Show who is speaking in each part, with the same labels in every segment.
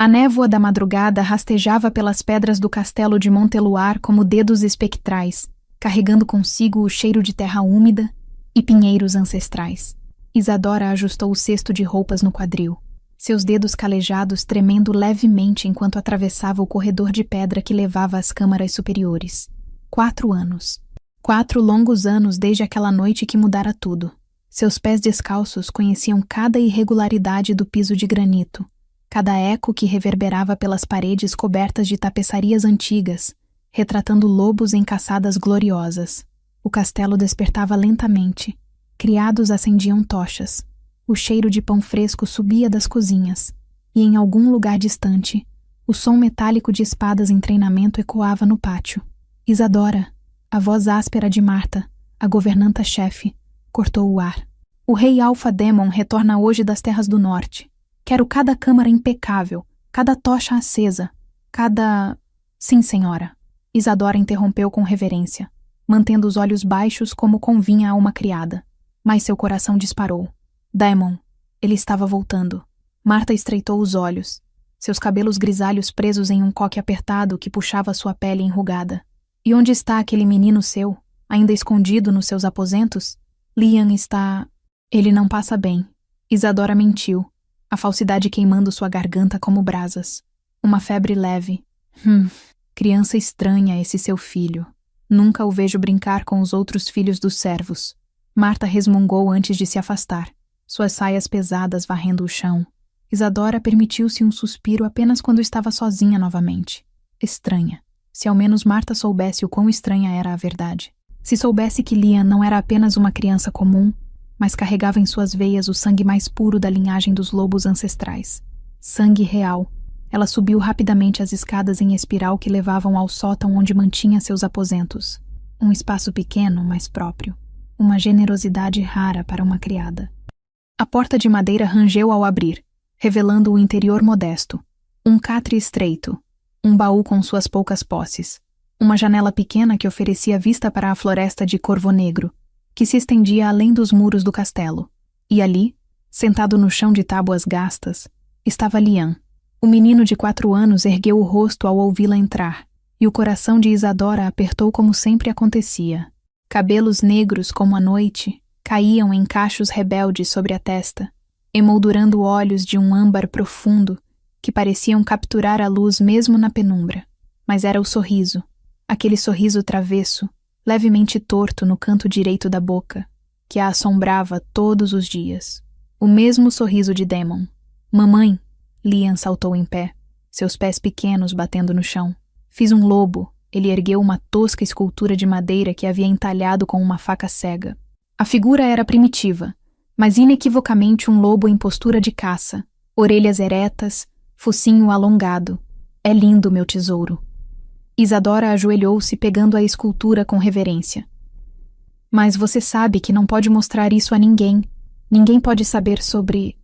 Speaker 1: A névoa da madrugada rastejava pelas pedras do castelo de Monteluar como dedos espectrais, carregando consigo o cheiro de terra úmida e pinheiros ancestrais. Isadora ajustou o cesto de roupas no quadril, seus dedos calejados tremendo levemente enquanto atravessava o corredor de pedra que levava às câmaras superiores. 4 anos. 4 longos anos desde aquela noite que mudara tudo. Seus pés descalços conheciam cada irregularidade do piso de granito, cada eco que reverberava pelas paredes cobertas de tapeçarias antigas, retratando lobos em caçadas gloriosas. O castelo despertava lentamente. Criados acendiam tochas. O cheiro de pão fresco subia das cozinhas, e em algum lugar distante, o som metálico de espadas em treinamento ecoava no pátio. Isadora, a voz áspera de Marta, a governanta-chefe, cortou o ar. O rei Alpha Demon retorna hoje das terras do norte. Quero cada câmara impecável, cada tocha acesa, cada... Sim, senhora. Isadora interrompeu com reverência, mantendo os olhos baixos como convinha a uma criada. Mas seu coração disparou. Daemon, ele estava voltando. Marta estreitou os olhos, seus cabelos grisalhos presos em um coque apertado que puxava sua pele enrugada. E onde está aquele menino seu, ainda escondido nos seus aposentos? Liam está... Ele não passa bem. Isadora mentiu, a falsidade queimando sua garganta como brasas. Uma febre leve. Criança estranha esse seu filho. Nunca o vejo brincar com os outros filhos dos servos. Marta resmungou antes de se afastar, suas saias pesadas varrendo o chão. Isadora permitiu-se um suspiro apenas quando estava sozinha novamente. Estranha. Se ao menos Marta soubesse o quão estranha era a verdade. Se soubesse que Liam não era apenas uma criança comum, mas carregava em suas veias o sangue mais puro da linhagem dos lobos ancestrais. Sangue real. Ela subiu rapidamente as escadas em espiral que levavam ao sótão onde mantinha seus aposentos. Um espaço pequeno, mas próprio. Uma generosidade rara para uma criada. A porta de madeira rangeu ao abrir, revelando o interior modesto. Um catre estreito, um baú com suas poucas posses, uma janela pequena que oferecia vista para a floresta de Corvo Negro, que se estendia além dos muros do castelo. E ali, sentado no chão de tábuas gastas, estava Liam. O menino de 4 anos ergueu o rosto ao ouvi-la entrar, e o coração de Isadora apertou como sempre acontecia. Cabelos negros como a noite caíam em cachos rebeldes sobre a testa, emoldurando olhos de um âmbar profundo que pareciam capturar a luz mesmo na penumbra. Mas era o sorriso, aquele sorriso travesso, levemente torto no canto direito da boca, que a assombrava todos os dias. O mesmo sorriso de Demon. Mamãe! Liam saltou em pé, seus pés pequenos batendo no chão. Fiz um lobo. Ele ergueu uma tosca escultura de madeira que havia entalhado com uma faca cega. A figura era primitiva, mas inequivocamente um lobo em postura de caça, orelhas eretas, focinho alongado. É lindo, meu tesouro. Isadora ajoelhou-se pegando a escultura com reverência. Mas você sabe que não pode mostrar isso a ninguém. Ninguém pode saber sobre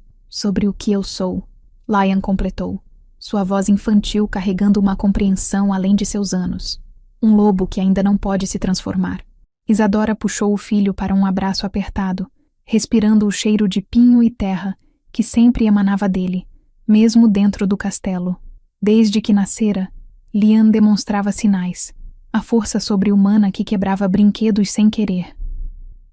Speaker 1: o que eu sou. Liam completou, sua voz infantil carregando uma compreensão além de seus anos. Um lobo que ainda não pode se transformar. Isadora puxou o filho para um abraço apertado, respirando o cheiro de pinho e terra que sempre emanava dele, mesmo dentro do castelo. Desde que nascera, Liam demonstrava sinais, a força sobre-humana que quebrava brinquedos sem querer.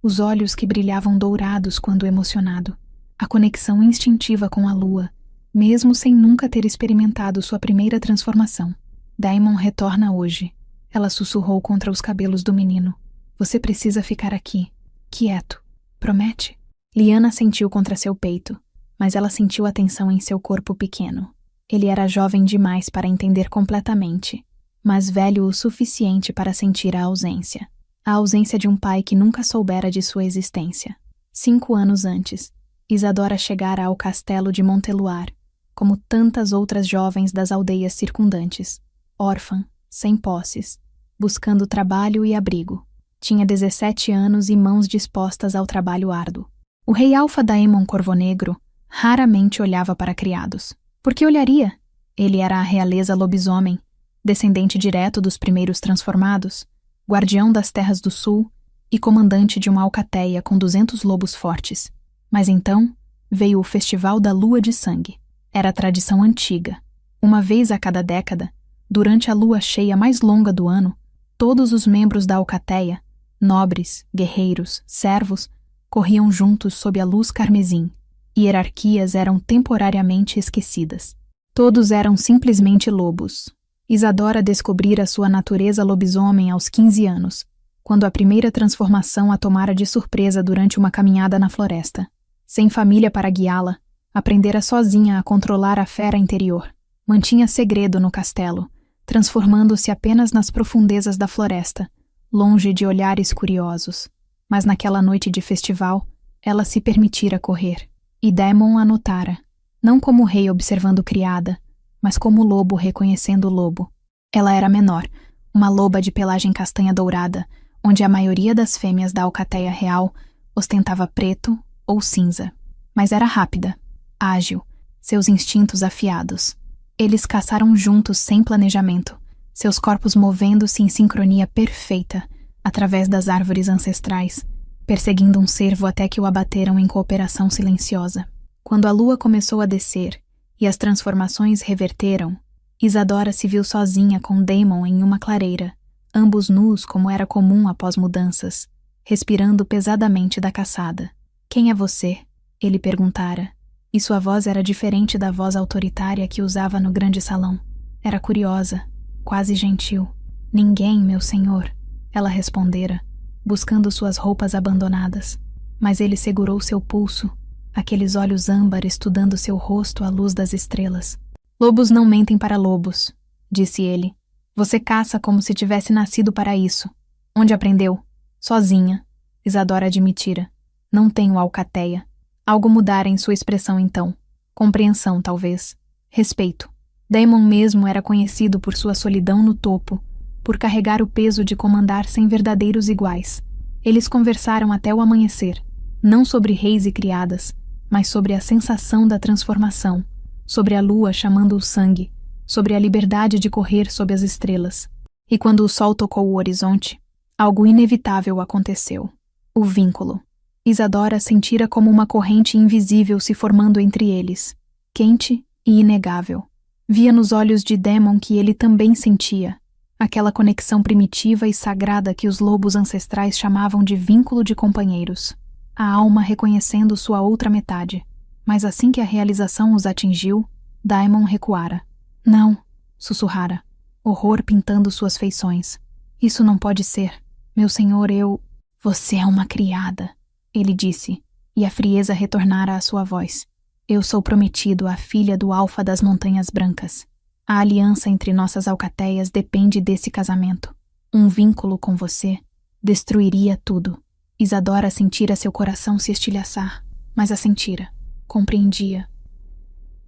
Speaker 1: Os olhos que brilhavam dourados quando emocionado, a conexão instintiva com a lua, mesmo sem nunca ter experimentado sua primeira transformação. Daemon retorna hoje. Ela sussurrou contra os cabelos do menino. Você precisa ficar aqui, quieto. Promete? Liana sentiu contra seu peito, mas ela sentiu a tensão em seu corpo pequeno. Ele era jovem demais para entender completamente, mas velho o suficiente para sentir a ausência. A ausência de um pai que nunca soubera de sua existência. 5 anos antes, Isadora chegara ao castelo de Monteluar, como tantas outras jovens das aldeias circundantes, órfã, sem posses, buscando trabalho e abrigo. Tinha 17 anos e mãos dispostas ao trabalho árduo. O rei Alpha Daemon Corvo Negro raramente olhava para criados. Por que olharia? Ele era a realeza lobisomem, descendente direto dos primeiros transformados, guardião das terras do sul e comandante de uma alcateia com 200 lobos fortes. Mas então veio o Festival da Lua de Sangue. Era tradição antiga, Uma vez a cada década, durante a lua cheia mais longa do ano, todos os membros da alcateia, nobres, guerreiros, servos, corriam juntos sob a luz carmesim. Hierarquias eram temporariamente esquecidas. Todos eram simplesmente lobos. Isadora descobrira sua natureza lobisomem aos 15 anos, quando a primeira transformação a tomara de surpresa durante uma caminhada na floresta. Sem família para guiá-la, aprendera sozinha a controlar a fera interior. Mantinha segredo no castelo, transformando-se apenas nas profundezas da floresta, longe de olhares curiosos. Mas naquela noite de festival, ela se permitira correr. E Daemon a notara, não como rei observando criada, mas como lobo reconhecendo o lobo. Ela era menor, uma loba de pelagem castanha dourada, onde a maioria das fêmeas da alcateia real ostentava preto ou cinza. Mas era rápida, ágil, seus instintos afiados. Eles caçaram juntos sem planejamento, seus corpos movendo-se em sincronia perfeita, através das árvores ancestrais, perseguindo um cervo até que o abateram em cooperação silenciosa. Quando a lua começou a descer e as transformações reverteram, Isadora se viu sozinha com Daemon em uma clareira, ambos nus como era comum após mudanças, respirando pesadamente da caçada. "Quem é você?" ele perguntara, e sua voz era diferente da voz autoritária que usava no grande salão. Era curiosa, quase gentil. "Ninguém, meu senhor", ela respondera, buscando suas roupas abandonadas. Mas ele segurou seu pulso, aqueles olhos âmbar estudando seu rosto à luz das estrelas. "Lobos não mentem para lobos", disse ele. "Você caça como se tivesse nascido para isso. Onde aprendeu?" "Sozinha", Isadora admitira. "Não tenho alcateia." Algo mudara em sua expressão então. Compreensão, talvez. Respeito. Daemon mesmo era conhecido por sua solidão no topo, por carregar o peso de comandar sem verdadeiros iguais. Eles conversaram até o amanhecer, não sobre reis e criadas, mas sobre a sensação da transformação, sobre a lua chamando o sangue, sobre a liberdade de correr sob as estrelas. E quando o sol tocou o horizonte, algo inevitável aconteceu. O vínculo. Isadora sentira como uma corrente invisível se formando entre eles, quente e inegável. Via nos olhos de Daemon que ele também sentia, aquela conexão primitiva e sagrada que os lobos ancestrais chamavam de vínculo de companheiros. A alma reconhecendo sua outra metade. Mas assim que a realização os atingiu, Daemon recuara. "Não", sussurrara, horror pintando suas feições. "Isso não pode ser. Meu senhor, eu..." "Você é uma criada", ele disse, e a frieza retornara à sua voz. "Eu sou prometido à filha do Alfa das Montanhas Brancas. A aliança entre nossas alcateias depende desse casamento. Um vínculo com você destruiria tudo." Isadora sentira seu coração se estilhaçar, mas assentira, compreendia.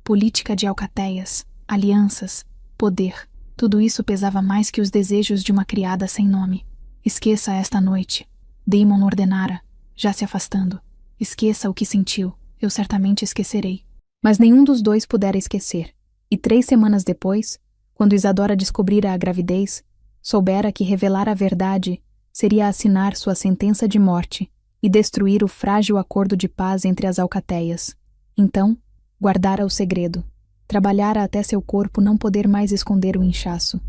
Speaker 1: Política de alcateias, alianças, poder, tudo isso pesava mais que os desejos de uma criada sem nome. "Esqueça esta noite", Daemon ordenara, já se afastando. "Esqueça o que sentiu, eu certamente esquecerei." Mas nenhum dos dois pudera esquecer. E 3 semanas depois, quando Isadora descobrira a gravidez, soubera que revelar a verdade seria assinar sua sentença de morte e destruir o frágil acordo de paz entre as alcateias. Então, guardara o segredo. Trabalhara até seu corpo não poder mais esconder o inchaço.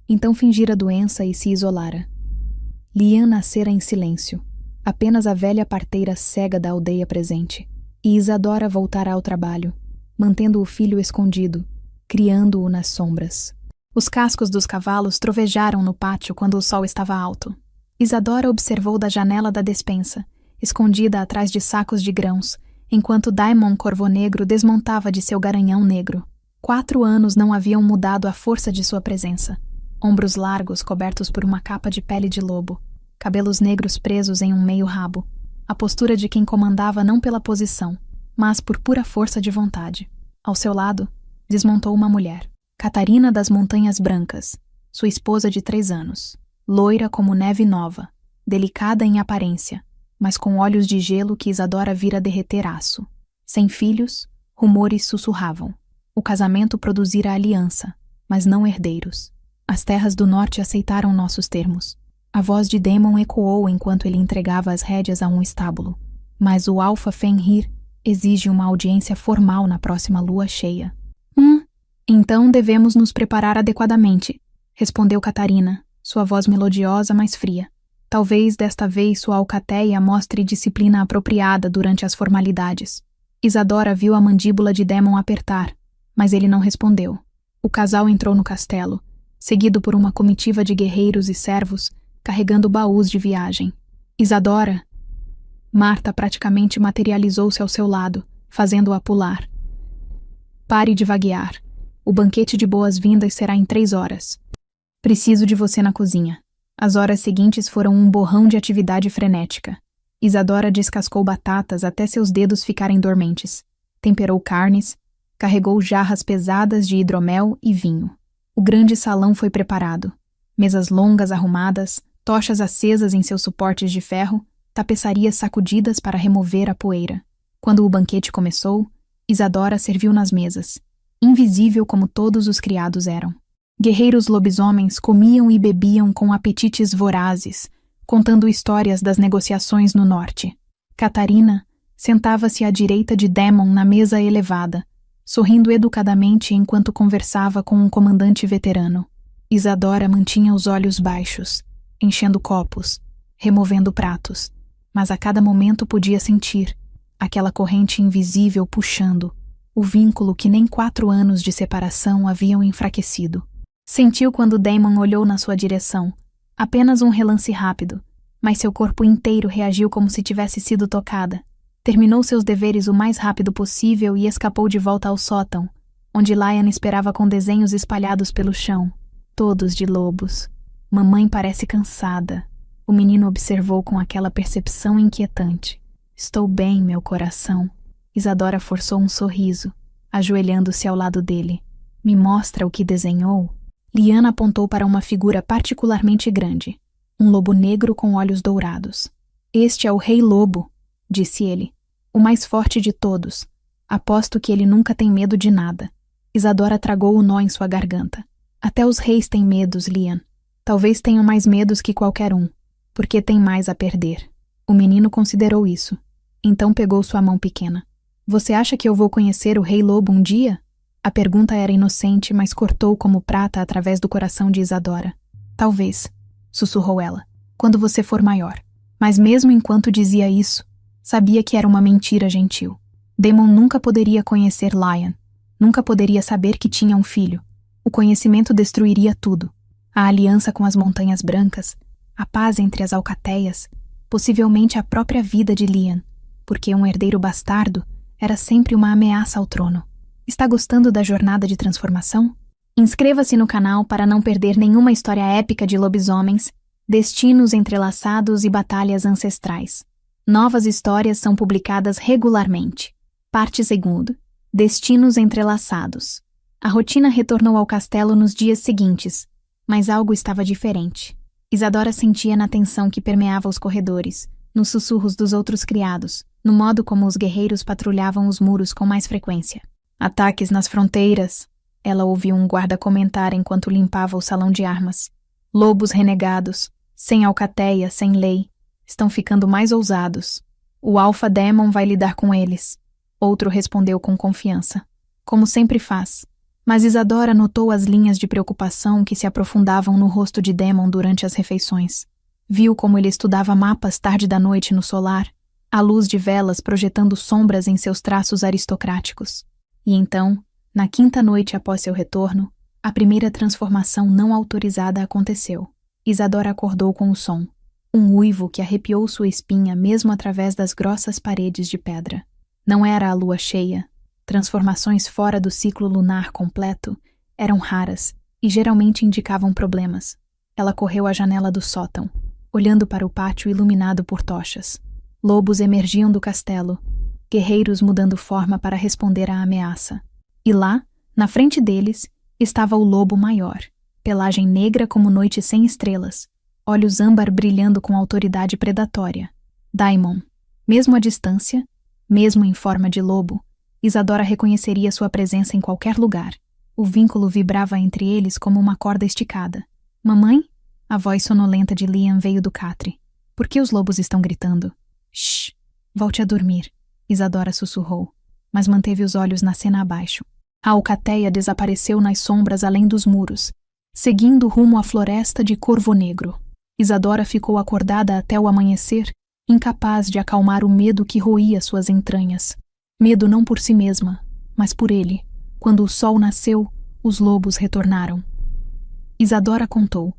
Speaker 1: Então fingira doença e se isolara. Lian nascera em silêncio, apenas a velha parteira cega da aldeia presente. E Isadora voltara ao trabalho, mantendo o filho escondido, criando-o nas sombras. Os cascos dos cavalos trovejaram no pátio quando o sol estava alto. Isadora observou da janela da despensa, escondida atrás de sacos de grãos, enquanto Daemon Corvo-Negro desmontava de seu garanhão negro. 4 anos não haviam mudado a força de sua presença. Ombros largos cobertos por uma capa de pele de lobo, cabelos negros presos em um meio rabo, a postura de quem comandava não pela posição, mas por pura força de vontade. Ao seu lado, desmontou uma mulher, Catarina das Montanhas Brancas, sua esposa de 3 anos. Loira como neve nova, delicada em aparência, mas com olhos de gelo que Isadora vira derreter aço. Sem filhos, rumores sussurravam. O casamento produzira aliança, mas não herdeiros. As terras do norte aceitaram nossos termos. A voz de Daemon ecoou enquanto ele entregava as rédeas a um estábulo. Mas o Alfa Fenrir exige uma audiência formal na próxima lua cheia. Então devemos nos preparar adequadamente, respondeu Catarina, sua voz melodiosa, mas fria. Talvez desta vez sua alcateia mostre disciplina apropriada durante as formalidades. Isadora viu a mandíbula de Demon apertar, mas ele não respondeu. O casal entrou no castelo, seguido por uma comitiva de guerreiros e servos, carregando baús de viagem. Isadora! Marta praticamente materializou-se ao seu lado, fazendo-a pular. Pare de vaguear. O banquete de boas-vindas será em 3 horas. Preciso de você na cozinha. As horas seguintes foram um borrão de atividade frenética. Isadora descascou batatas até seus dedos ficarem dormentes. Temperou carnes, carregou jarras pesadas de hidromel e vinho. O grande salão foi preparado. Mesas longas arrumadas, tochas acesas em seus suportes de ferro, tapeçarias sacudidas para remover a poeira. Quando o banquete começou, Isadora serviu nas mesas, invisível como todos os criados eram. Guerreiros lobisomens comiam e bebiam com apetites vorazes, contando histórias das negociações no norte. Catarina sentava-se à direita de Demon na mesa elevada, sorrindo educadamente enquanto conversava com um comandante veterano. Isadora mantinha os olhos baixos, enchendo copos, removendo pratos, mas a cada momento podia sentir aquela corrente invisível puxando, o vínculo que nem 4 anos de separação haviam enfraquecido. Sentiu quando Damon olhou na sua direção, apenas um relance rápido, mas seu corpo inteiro reagiu como se tivesse sido tocada. Terminou seus deveres o mais rápido possível e escapou de volta ao sótão, onde Lion esperava com desenhos espalhados pelo chão, todos de lobos. Mamãe parece cansada, o menino observou com aquela percepção inquietante. Estou bem, meu coração. Isadora forçou um sorriso, ajoelhando-se ao lado dele. Me mostra o que desenhou? Liana apontou para uma figura particularmente grande, um lobo negro com olhos dourados. Este é o Rei Lobo, disse ele, o mais forte de todos. Aposto que ele nunca tem medo de nada. Isadora tragou o nó em sua garganta. Até os reis têm medos, Lian. Talvez tenham mais medos que qualquer um, porque tem mais a perder. O menino considerou isso. Então pegou sua mão pequena. Você acha que eu vou conhecer o Rei Lobo um dia? A pergunta era inocente, mas cortou como prata através do coração de Isadora. Talvez, sussurrou ela, quando você for maior. Mas mesmo enquanto dizia isso, sabia que era uma mentira gentil. Demon nunca poderia conhecer Lion. Nunca poderia saber que tinha um filho. O conhecimento destruiria tudo. A aliança com as Montanhas Brancas, a paz entre as alcateias, possivelmente a própria vida de Lian, porque um herdeiro bastardo era sempre uma ameaça ao trono. Está gostando da jornada de transformação? Inscreva-se no canal para não perder nenhuma história épica de lobisomens, destinos entrelaçados e batalhas ancestrais. Novas histórias são publicadas regularmente. Parte 2. Destinos entrelaçados. A rotina retornou ao castelo nos dias seguintes, mas algo estava diferente. Isadora sentia na tensão que permeava os corredores, nos sussurros dos outros criados, no modo como os guerreiros patrulhavam os muros com mais frequência. Ataques nas fronteiras, ela ouviu um guarda comentar enquanto limpava o salão de armas. Lobos renegados, sem alcateia, sem lei, estão ficando mais ousados. O Alpha Demon vai lidar com eles. Outro respondeu com confiança, como sempre faz. Mas Isadora notou as linhas de preocupação que se aprofundavam no rosto de Demon durante as refeições. Viu como ele estudava mapas tarde da noite no solar, a luz de velas projetando sombras em seus traços aristocráticos. E então, na 5ª noite após seu retorno, a primeira transformação não autorizada aconteceu. Isadora acordou com o som, um uivo que arrepiou sua espinha mesmo através das grossas paredes de pedra. Não era a lua cheia. Transformações fora do ciclo lunar completo eram raras e geralmente indicavam problemas. Ela correu à janela do sótão, olhando para o pátio iluminado por tochas. Lobos emergiam do castelo, guerreiros mudando forma para responder à ameaça. E lá, na frente deles, estava o lobo maior, pelagem negra como noite sem estrelas, olhos âmbar brilhando com autoridade predatória. Daimon. Mesmo à distância, mesmo em forma de lobo, Isadora reconheceria sua presença em qualquer lugar. O vínculo vibrava entre eles como uma corda esticada. Mamãe? A voz sonolenta de Liam veio do catre. Por que os lobos estão gritando? Shh! Volte a dormir, Isadora sussurrou, mas manteve os olhos na cena abaixo. A alcateia desapareceu nas sombras além dos muros, seguindo rumo à floresta de Corvo Negro. Isadora ficou acordada até o amanhecer, incapaz de acalmar o medo que roía suas entranhas. Medo não por si mesma, mas por ele. Quando o sol nasceu, os lobos retornaram. Isadora contou.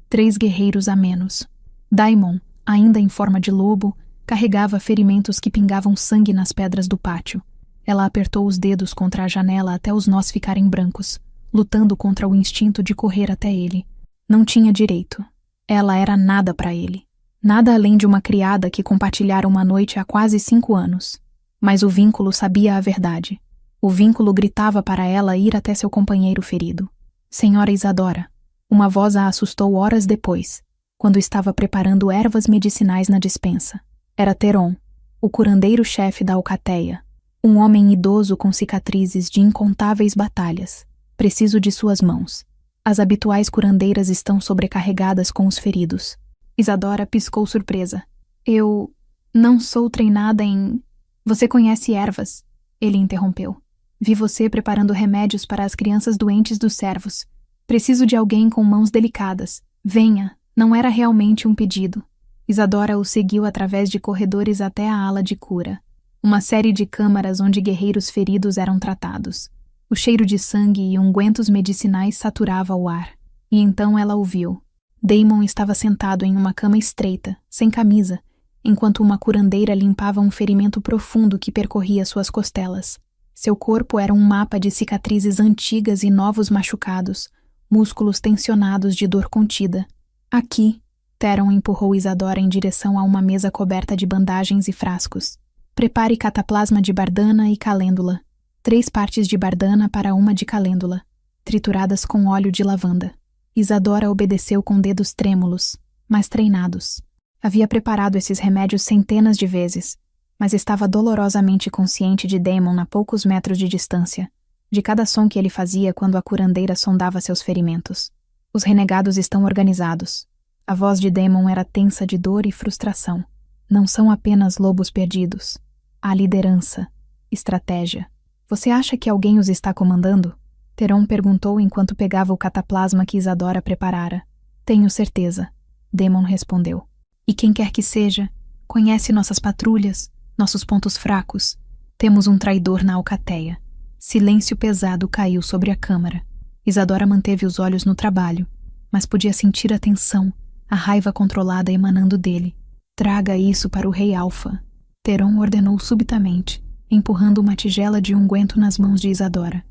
Speaker 1: 3 guerreiros a menos. Daimon, ainda em forma de lobo, carregava ferimentos que pingavam sangue nas pedras do pátio. Ela apertou os dedos contra a janela até os nós ficarem brancos, lutando contra o instinto de correr até ele. Não tinha direito. Ela era nada para ele. Nada além de uma criada que compartilhara uma noite há quase 5 anos. Mas o vínculo sabia a verdade. O vínculo gritava para ela ir até seu companheiro ferido. Senhora Isadora. Uma voz a assustou horas depois, quando estava preparando ervas medicinais na despensa. Era Teron, o curandeiro-chefe da alcateia. Um homem idoso com cicatrizes de incontáveis batalhas. Preciso de suas mãos. As habituais curandeiras estão sobrecarregadas com os feridos. Isadora piscou surpresa. Eu não sou treinada em... Você conhece ervas? Ele interrompeu. Vi você preparando remédios para as crianças doentes dos servos. Preciso de alguém com mãos delicadas. Venha, não era realmente um pedido. Isadora o seguiu através de corredores até a ala de cura. Uma série de câmaras onde guerreiros feridos eram tratados. O cheiro de sangue e ungüentos medicinais saturava o ar. E então ela o viu. Daimon estava sentado em uma cama estreita, sem camisa, enquanto uma curandeira limpava um ferimento profundo que percorria suas costelas. Seu corpo era um mapa de cicatrizes antigas e novos machucados, músculos tensionados de dor contida. Aqui, Teron empurrou Isadora em direção a uma mesa coberta de bandagens e frascos. Prepare cataplasma de bardana e calêndula. 3 partes de bardana para 1 de calêndula, trituradas com óleo de lavanda. Isadora obedeceu com dedos trêmulos, mas treinados. Havia preparado esses remédios centenas de vezes, mas estava dolorosamente consciente de Daimon a poucos metros de distância, de cada som que ele fazia quando a curandeira sondava seus ferimentos. Os renegados estão organizados. A voz de Daimon era tensa de dor e frustração. Não são apenas lobos perdidos. Há liderança, estratégia. Você acha que alguém os está comandando? Teron perguntou enquanto pegava o cataplasma que Isadora preparara. Tenho certeza, Daimon respondeu. E quem quer que seja, conhece nossas patrulhas, nossos pontos fracos. Temos um traidor na alcateia. Silêncio pesado caiu sobre a câmara. Isadora manteve os olhos no trabalho, mas podia sentir a tensão, a raiva controlada emanando dele. Traga isso para o Rei Alfa. Teron ordenou subitamente, empurrando uma tigela de unguento nas mãos de Isadora.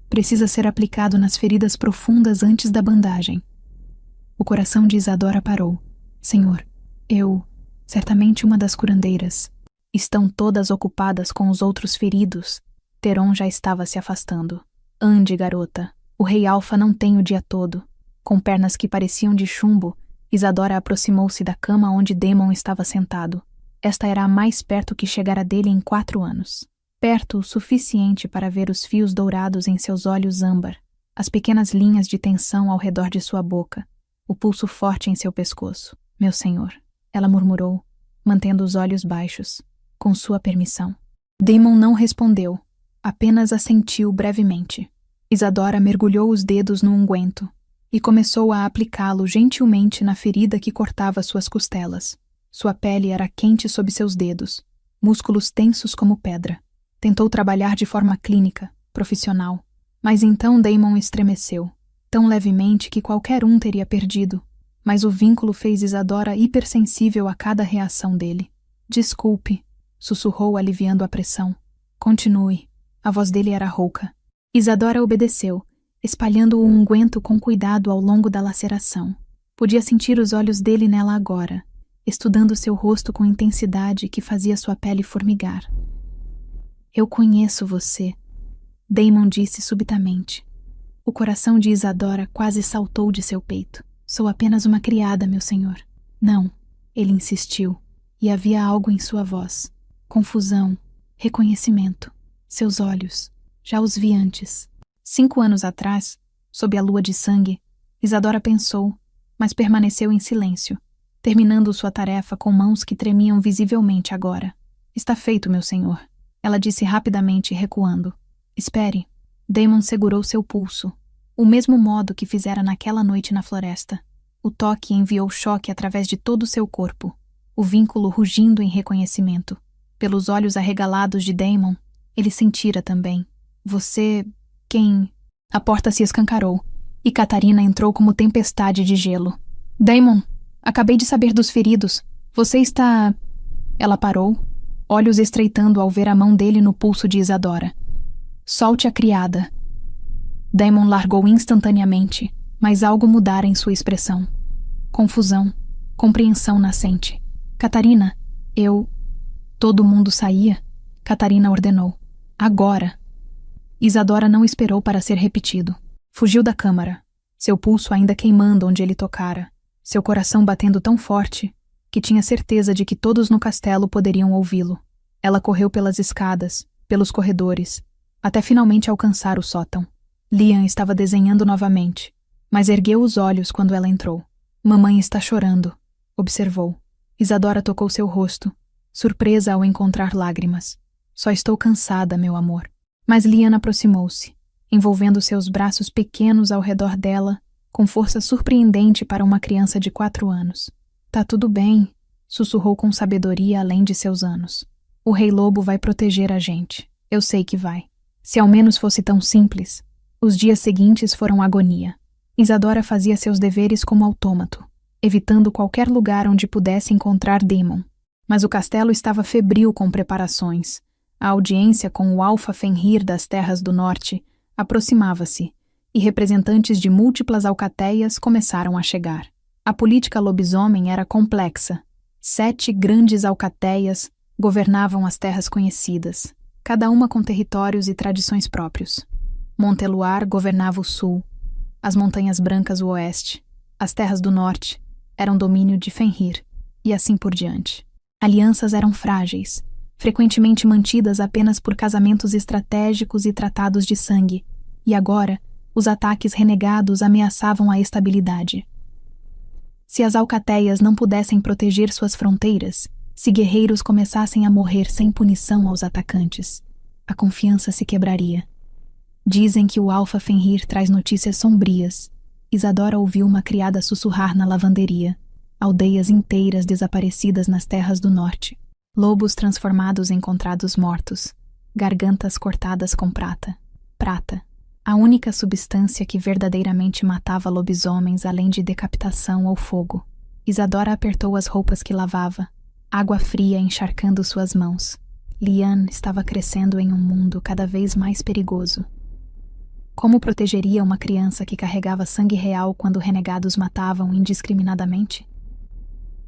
Speaker 1: Precisa ser aplicado nas feridas profundas antes da bandagem. O coração de Isadora parou. Senhor, certamente uma das curandeiras. Estão todas ocupadas com os outros feridos. Teron já estava se afastando. Ande, garota. O Rei Alfa não tem o dia todo. Com pernas que pareciam de chumbo, Isadora aproximou-se da cama onde Daimon estava sentado. Esta era a mais perto que chegara dele em 4 anos. Perto o suficiente para ver os fios dourados em seus olhos âmbar, as pequenas linhas de tensão ao redor de sua boca, o pulso forte em seu pescoço. Meu senhor, ela murmurou, mantendo os olhos baixos. Com sua permissão. Daimon não respondeu, apenas assentiu brevemente. Isadora mergulhou os dedos no unguento e começou a aplicá-lo gentilmente na ferida que cortava suas costelas. Sua pele era quente sob seus dedos, músculos tensos como pedra. Tentou trabalhar de forma clínica, profissional, mas então Daimon estremeceu, tão levemente que qualquer um teria perdido, mas o vínculo fez Isadora hipersensível a cada reação dele. Desculpe, sussurrou aliviando a pressão. Continue. A voz dele era rouca. Isadora obedeceu, espalhando o unguento com cuidado ao longo da laceração. Podia sentir os olhos dele nela agora, estudando seu rosto com intensidade que fazia sua pele formigar. Eu conheço você, Daimon disse subitamente. O coração de Isadora quase saltou de seu peito. Sou apenas uma criada, meu senhor. Não, ele insistiu, e havia algo em sua voz. Confusão, reconhecimento. Seus olhos, já os vi antes. 5 anos atrás, sob a lua de sangue, Isadora pensou, mas permaneceu em silêncio, terminando sua tarefa com mãos que tremiam visivelmente agora. Está feito, meu senhor, ela disse rapidamente, recuando. Espere. Daemon segurou seu pulso, o mesmo modo que fizera naquela noite na floresta. O toque enviou choque através de todo o seu corpo, o vínculo rugindo em reconhecimento. Pelos olhos arregalados de Daemon, ele sentira também. Você... quem... A porta se escancarou, e Catarina entrou como tempestade de gelo. Daemon, acabei de saber dos feridos. Você está... Ela parou, olhos estreitando ao ver a mão dele no pulso de Isadora. Solte a criada. Daemon largou instantaneamente, mas algo mudara em sua expressão. Confusão, compreensão nascente. Catarina, eu... Todo mundo saía? Catarina ordenou. Agora. Isadora não esperou para ser repetido. Fugiu da câmara, seu pulso ainda queimando onde ele tocara, seu coração batendo tão forte que tinha certeza de que todos no castelo poderiam ouvi-lo. Ela correu pelas escadas, pelos corredores, até finalmente alcançar o sótão. Liam estava desenhando novamente, mas ergueu os olhos quando ela entrou. Mamãe está chorando, observou. Isadora tocou seu rosto, surpresa ao encontrar lágrimas. Só estou cansada, meu amor. Mas Liam aproximou-se, envolvendo seus braços pequenos ao redor dela, com força surpreendente para uma criança de 4 anos. Tá tudo bem, sussurrou com sabedoria além de seus anos. O Rei Lobo vai proteger a gente. Eu sei que vai. Se ao menos fosse tão simples. Os dias seguintes foram agonia. Isadora fazia seus deveres como autômato, evitando qualquer lugar onde pudesse encontrar Daemon. Mas o castelo estava febril com preparações. A audiência com o Alfa Fenrir das Terras do Norte aproximava-se, e representantes de múltiplas alcateias começaram a chegar. A política lobisomem era complexa. 7 grandes alcateias governavam as terras conhecidas, cada uma com territórios e tradições próprios. Monteluar governava o sul, as Montanhas Brancas o oeste, as terras do norte eram domínio de Fenrir, e assim por diante. Alianças eram frágeis, frequentemente mantidas apenas por casamentos estratégicos e tratados de sangue, e agora os ataques renegados ameaçavam a estabilidade. Se as alcateias não pudessem proteger suas fronteiras, se guerreiros começassem a morrer sem punição aos atacantes, a confiança se quebraria. Dizem que o Alfa Fenrir traz notícias sombrias. Isadora ouviu uma criada sussurrar na lavanderia. Aldeias inteiras desaparecidas nas terras do norte. Lobos transformados encontrados mortos. Gargantas cortadas com prata. Prata. A única substância que verdadeiramente matava lobisomens além de decapitação ou fogo. Isadora apertou as roupas que lavava, água fria encharcando suas mãos. Liam estava crescendo em um mundo cada vez mais perigoso. Como protegeria uma criança que carregava sangue real quando renegados matavam indiscriminadamente?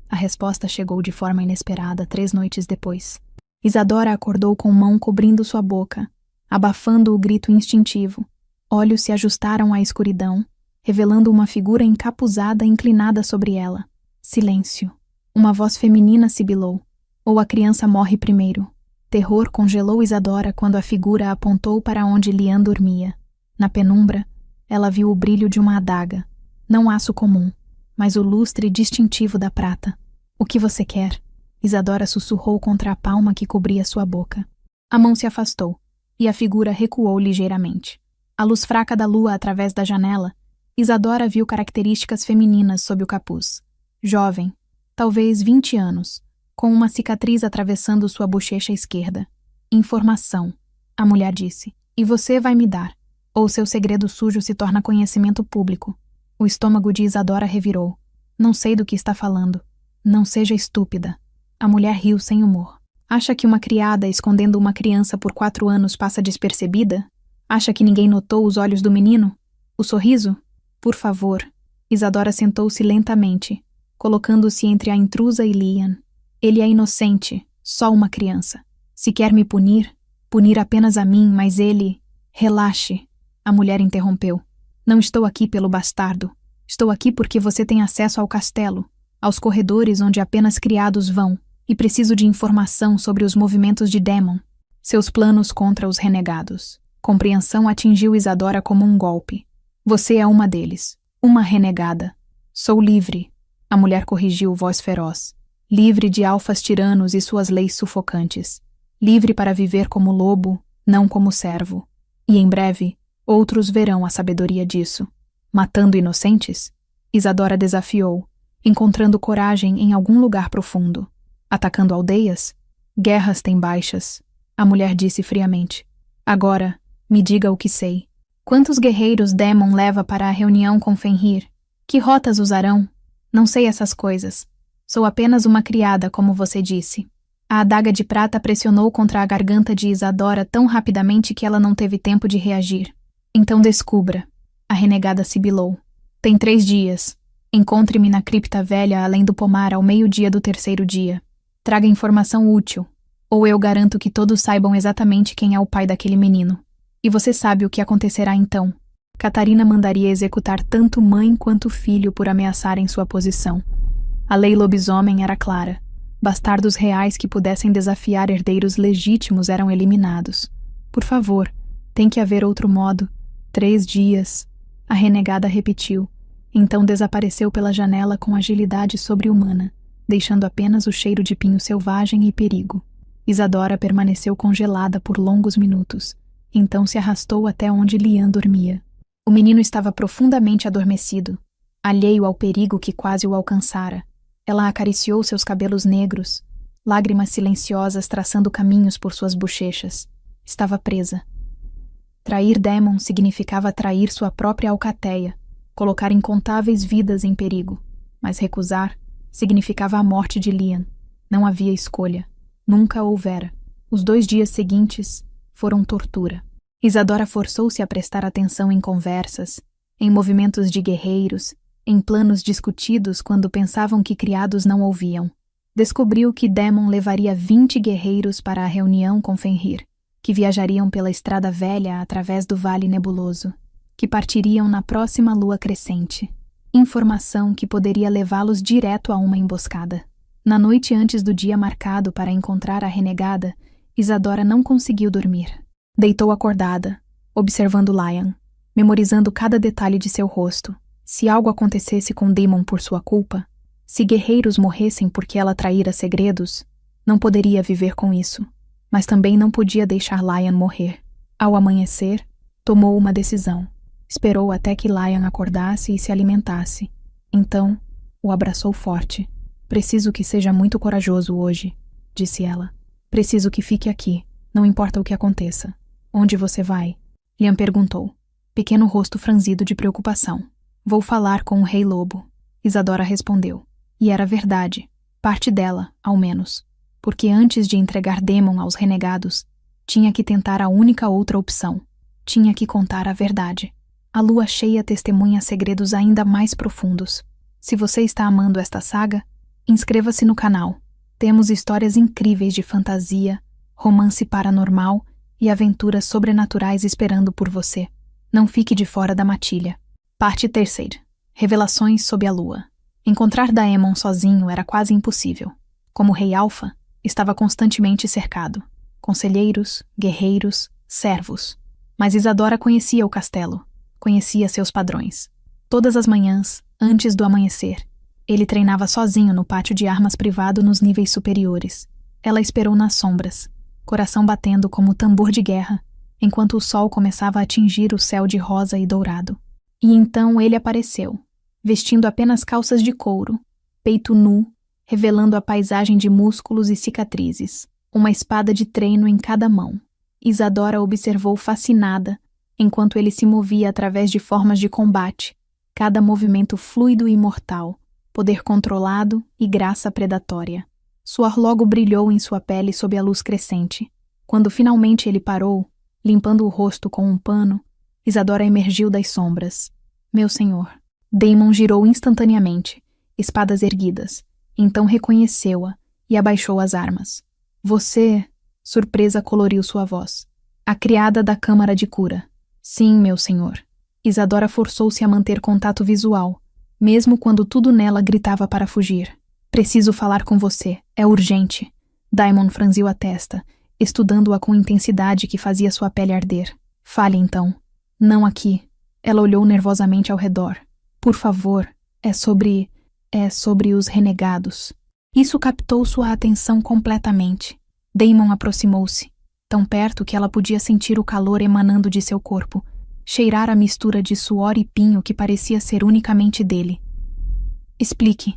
Speaker 1: A resposta chegou de forma inesperada 3 noites depois. Isadora acordou com mão cobrindo sua boca, abafando o grito instintivo. Olhos se ajustaram à escuridão, revelando uma figura encapuzada inclinada sobre ela. Silêncio. Uma voz feminina sibilou. Ou a criança morre primeiro. Terror congelou Isadora quando a figura apontou para onde Liam dormia. Na penumbra, ela viu o brilho de uma adaga. Não aço comum, mas o lustre distintivo da prata. O que você quer? Isadora sussurrou contra a palma que cobria sua boca. A mão se afastou, e a figura recuou ligeiramente. À luz fraca da lua através da janela, Isadora viu características femininas sob o capuz. Jovem, talvez 20 anos, com uma cicatriz atravessando sua bochecha esquerda. Informação, a mulher disse. E você vai me dar, ou seu segredo sujo se torna conhecimento público. O estômago de Isadora revirou. Não sei do que está falando. Não seja estúpida. A mulher riu sem humor. Acha que uma criada escondendo uma criança por 4 anos passa despercebida? Acha que ninguém notou os olhos do menino? O sorriso? Por favor. Isadora sentou-se lentamente, colocando-se entre a intrusa e Liam. Ele é inocente, só uma criança. Se quer me punir, punir apenas a mim, mas ele... Relaxe. A mulher interrompeu. Não estou aqui pelo bastardo. Estou aqui porque você tem acesso ao castelo, aos corredores onde apenas criados vão, e preciso de informação sobre os movimentos de Daemon, seus planos contra os renegados. Compreensão atingiu Isadora como um golpe. Você é uma deles, uma renegada. Sou livre, a mulher corrigiu voz feroz. Livre de alfas tiranos e suas leis sufocantes. Livre para viver como lobo, não como servo. E em breve, Outros verão a sabedoria disso. Matando inocentes? Isadora desafiou, encontrando coragem em algum lugar profundo. Atacando aldeias? Guerras têm baixas, a mulher disse friamente. Agora, me diga o que sei. Quantos guerreiros Daemon leva para a reunião com Fenrir? Que rotas usarão? Não sei essas coisas. Sou apenas uma criada, como você disse. A adaga de prata pressionou contra a garganta de Isadora tão rapidamente que ela não teve tempo de reagir. Então descubra. A renegada sibilou. Tem 3 dias. Encontre-me na cripta velha além do pomar ao meio-dia do 3º dia. Traga informação útil, ou eu garanto que todos saibam exatamente quem é o pai daquele menino. E você sabe o que acontecerá então. Catarina mandaria executar tanto mãe quanto filho por ameaçarem sua posição. A lei lobisomem era clara. Bastardos reais que pudessem desafiar herdeiros legítimos eram eliminados. Por favor, tem que haver outro modo. 3 dias. A renegada repetiu. Então desapareceu pela janela com agilidade sobre-humana, deixando apenas o cheiro de pinho selvagem e perigo. Isadora permaneceu congelada por longos minutos. Então se arrastou até onde Lian dormia. O menino estava profundamente adormecido, alheio ao perigo que quase o alcançara. Ela acariciou seus cabelos negros, lágrimas silenciosas traçando caminhos por suas bochechas. Estava presa. Trair Daemon significava trair sua própria alcateia, colocar incontáveis vidas em perigo. Mas recusar significava a morte de Lian. Não havia escolha. Nunca houvera. Os 2 dias seguintes foram tortura. Isadora forçou-se a prestar atenção em conversas, em movimentos de guerreiros, em planos discutidos quando pensavam que criados não ouviam. Descobriu que Daemon levaria 20 guerreiros para a reunião com Fenrir, que viajariam pela Estrada Velha através do Vale Nebuloso, que partiriam na próxima lua crescente. Informação que poderia levá-los direto a uma emboscada. Na noite antes do dia marcado para encontrar a renegada, Isadora não conseguiu dormir. Deitou acordada, observando Lian, memorizando cada detalhe de seu rosto. Se algo acontecesse com Daemon por sua culpa, se guerreiros morressem porque ela traíra segredos, não poderia viver com isso, mas também não podia deixar Lian morrer. Ao amanhecer, tomou uma decisão. Esperou até que Lian acordasse e se alimentasse. Então, o abraçou forte. Preciso que seja muito corajoso hoje, disse ela. Preciso que fique aqui, não importa o que aconteça. Onde você vai? Lian perguntou, pequeno rosto franzido de preocupação. Vou falar com o Rei Lobo, Isadora respondeu. E era verdade, parte dela, ao menos. Porque antes de entregar Daemon aos renegados, tinha que tentar a única outra opção. Tinha que contar a verdade. A lua cheia testemunha segredos ainda mais profundos. Se você está amando esta saga, inscreva-se no canal. Temos histórias incríveis de fantasia, romance paranormal e aventuras sobrenaturais esperando por você. Não fique de fora da matilha. Parte 3. Revelações sob a lua. Encontrar Daemon sozinho era quase impossível. Como Rei Alfa, estava constantemente cercado. Conselheiros, guerreiros, servos. Mas Isadora conhecia o castelo. Conhecia seus padrões. Todas as manhãs, antes do amanhecer, ele treinava sozinho no pátio de armas privado nos níveis superiores. Ela esperou nas sombras, coração batendo como tambor de guerra, enquanto o sol começava a atingir o céu de rosa e dourado. E então ele apareceu, vestindo apenas calças de couro, peito nu, revelando a paisagem de músculos e cicatrizes, uma espada de treino em cada mão. Isadora observou fascinada, enquanto ele se movia através de formas de combate, cada movimento fluido e mortal, poder controlado e graça predatória. Suor logo brilhou em sua pele sob a luz crescente. Quando finalmente ele parou, limpando o rosto com um pano, Isadora emergiu das sombras. Meu senhor. Daemon girou instantaneamente, espadas erguidas. Então reconheceu-a e abaixou as armas. Você... Surpresa coloriu sua voz. A criada da Câmara de Cura. Sim, meu senhor. Isadora forçou-se a manter contato visual, mesmo quando tudo nela gritava para fugir. Preciso falar com você. É urgente. Daemon franziu a testa, estudando-a com intensidade que fazia sua pele arder. Fale então. Não aqui. Ela olhou nervosamente ao redor. Por favor, é sobre os renegados. Isso captou sua atenção completamente. Daemon aproximou-se, tão perto que ela podia sentir o calor emanando de seu corpo, cheirar a mistura de suor e pinho que parecia ser unicamente dele. Explique.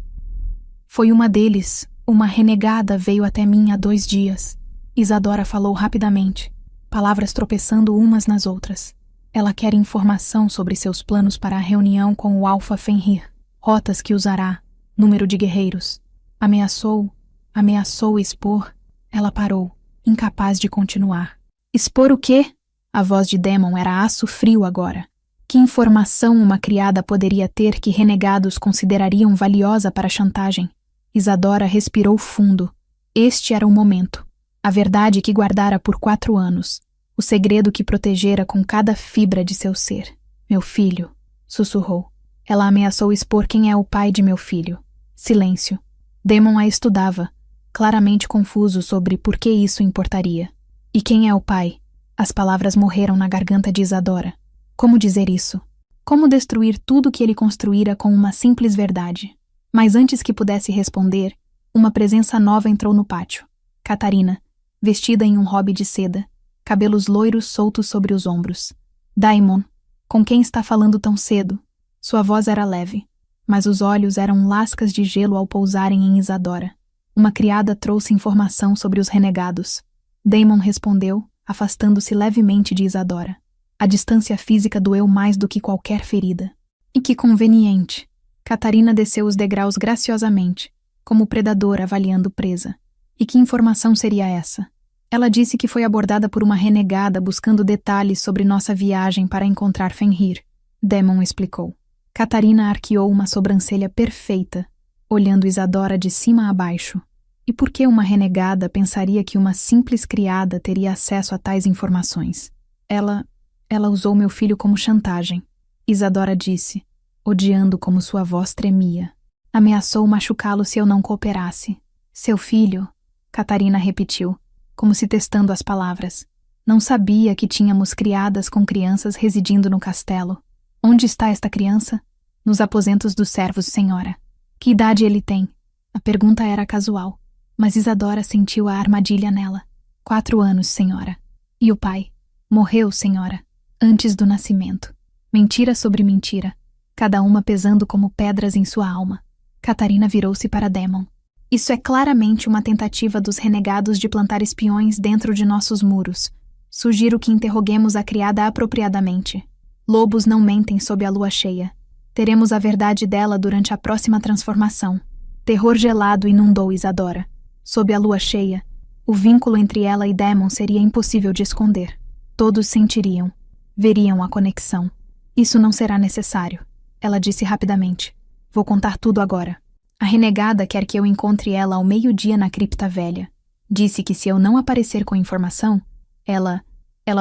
Speaker 1: Foi uma deles, uma renegada veio até mim há 2 dias. Isadora falou rapidamente, palavras tropeçando umas nas outras. Ela quer informação sobre seus planos para a reunião com o Alfa Fenrir, rotas que usará, número de guerreiros. Ameaçou expor. Ela parou, incapaz de continuar. Expor o quê? A voz de Daemon era aço frio agora. Que informação uma criada poderia ter que renegados considerariam valiosa para a chantagem? Isadora respirou fundo. Este era o momento. A verdade que guardara por 4 anos. O segredo que protegera com cada fibra de seu ser. Meu filho, sussurrou. Ela ameaçou expor quem é o pai de meu filho. Silêncio. Daemon a estudava, claramente confuso sobre por que isso importaria. E quem é o pai? As palavras morreram na garganta de Isadora. Como dizer isso? Como destruir tudo que ele construíra com uma simples verdade? Mas antes que pudesse responder, uma presença nova entrou no pátio. Catarina, vestida em um robe de seda, cabelos loiros soltos sobre os ombros. Daemon, com quem está falando tão cedo? Sua voz era leve, mas os olhos eram lascas de gelo ao pousarem em Isadora. Uma criada trouxe informação sobre os renegados. Daemon respondeu, afastando-se levemente de Isadora. A distância física doeu mais do que qualquer ferida. E que conveniente. Catarina desceu os degraus graciosamente, como predador avaliando presa. E que informação seria essa? Ela disse que foi abordada por uma renegada buscando detalhes sobre nossa viagem para encontrar Fenrir. Daemon explicou. Catarina arqueou uma sobrancelha perfeita, olhando Isadora de cima a baixo. E por que uma renegada pensaria que uma simples criada teria acesso a tais informações? Ela usou meu filho como chantagem. Isadora disse, odiando como sua voz tremia. Ameaçou machucá-lo se eu não cooperasse. Seu filho, Catarina repetiu, como se testando as palavras. Não sabia que tínhamos criadas com crianças residindo no castelo. Onde está esta criança? Nos aposentos dos servos, senhora. Que idade ele tem? A pergunta era casual, mas Isadora sentiu a armadilha nela. 4 anos, senhora. E o pai? Morreu, senhora, antes do nascimento. Mentira sobre mentira, cada uma pesando como pedras em sua alma. Catarina virou-se para Daemon. Isso é claramente uma tentativa dos renegados de plantar espiões dentro de nossos muros. Sugiro que interroguemos a criada apropriadamente. Lobos não mentem sob a lua cheia. Teremos a verdade dela durante a próxima transformação. Terror gelado inundou Isadora. Sob a lua cheia, o vínculo entre ela e Daemon seria impossível de esconder. Todos sentiriam, veriam a conexão. Isso não será necessário, ela disse rapidamente. Vou contar tudo agora. A renegada quer que eu encontre ela ao meio-dia na cripta velha. Disse que se eu não aparecer com informação, ela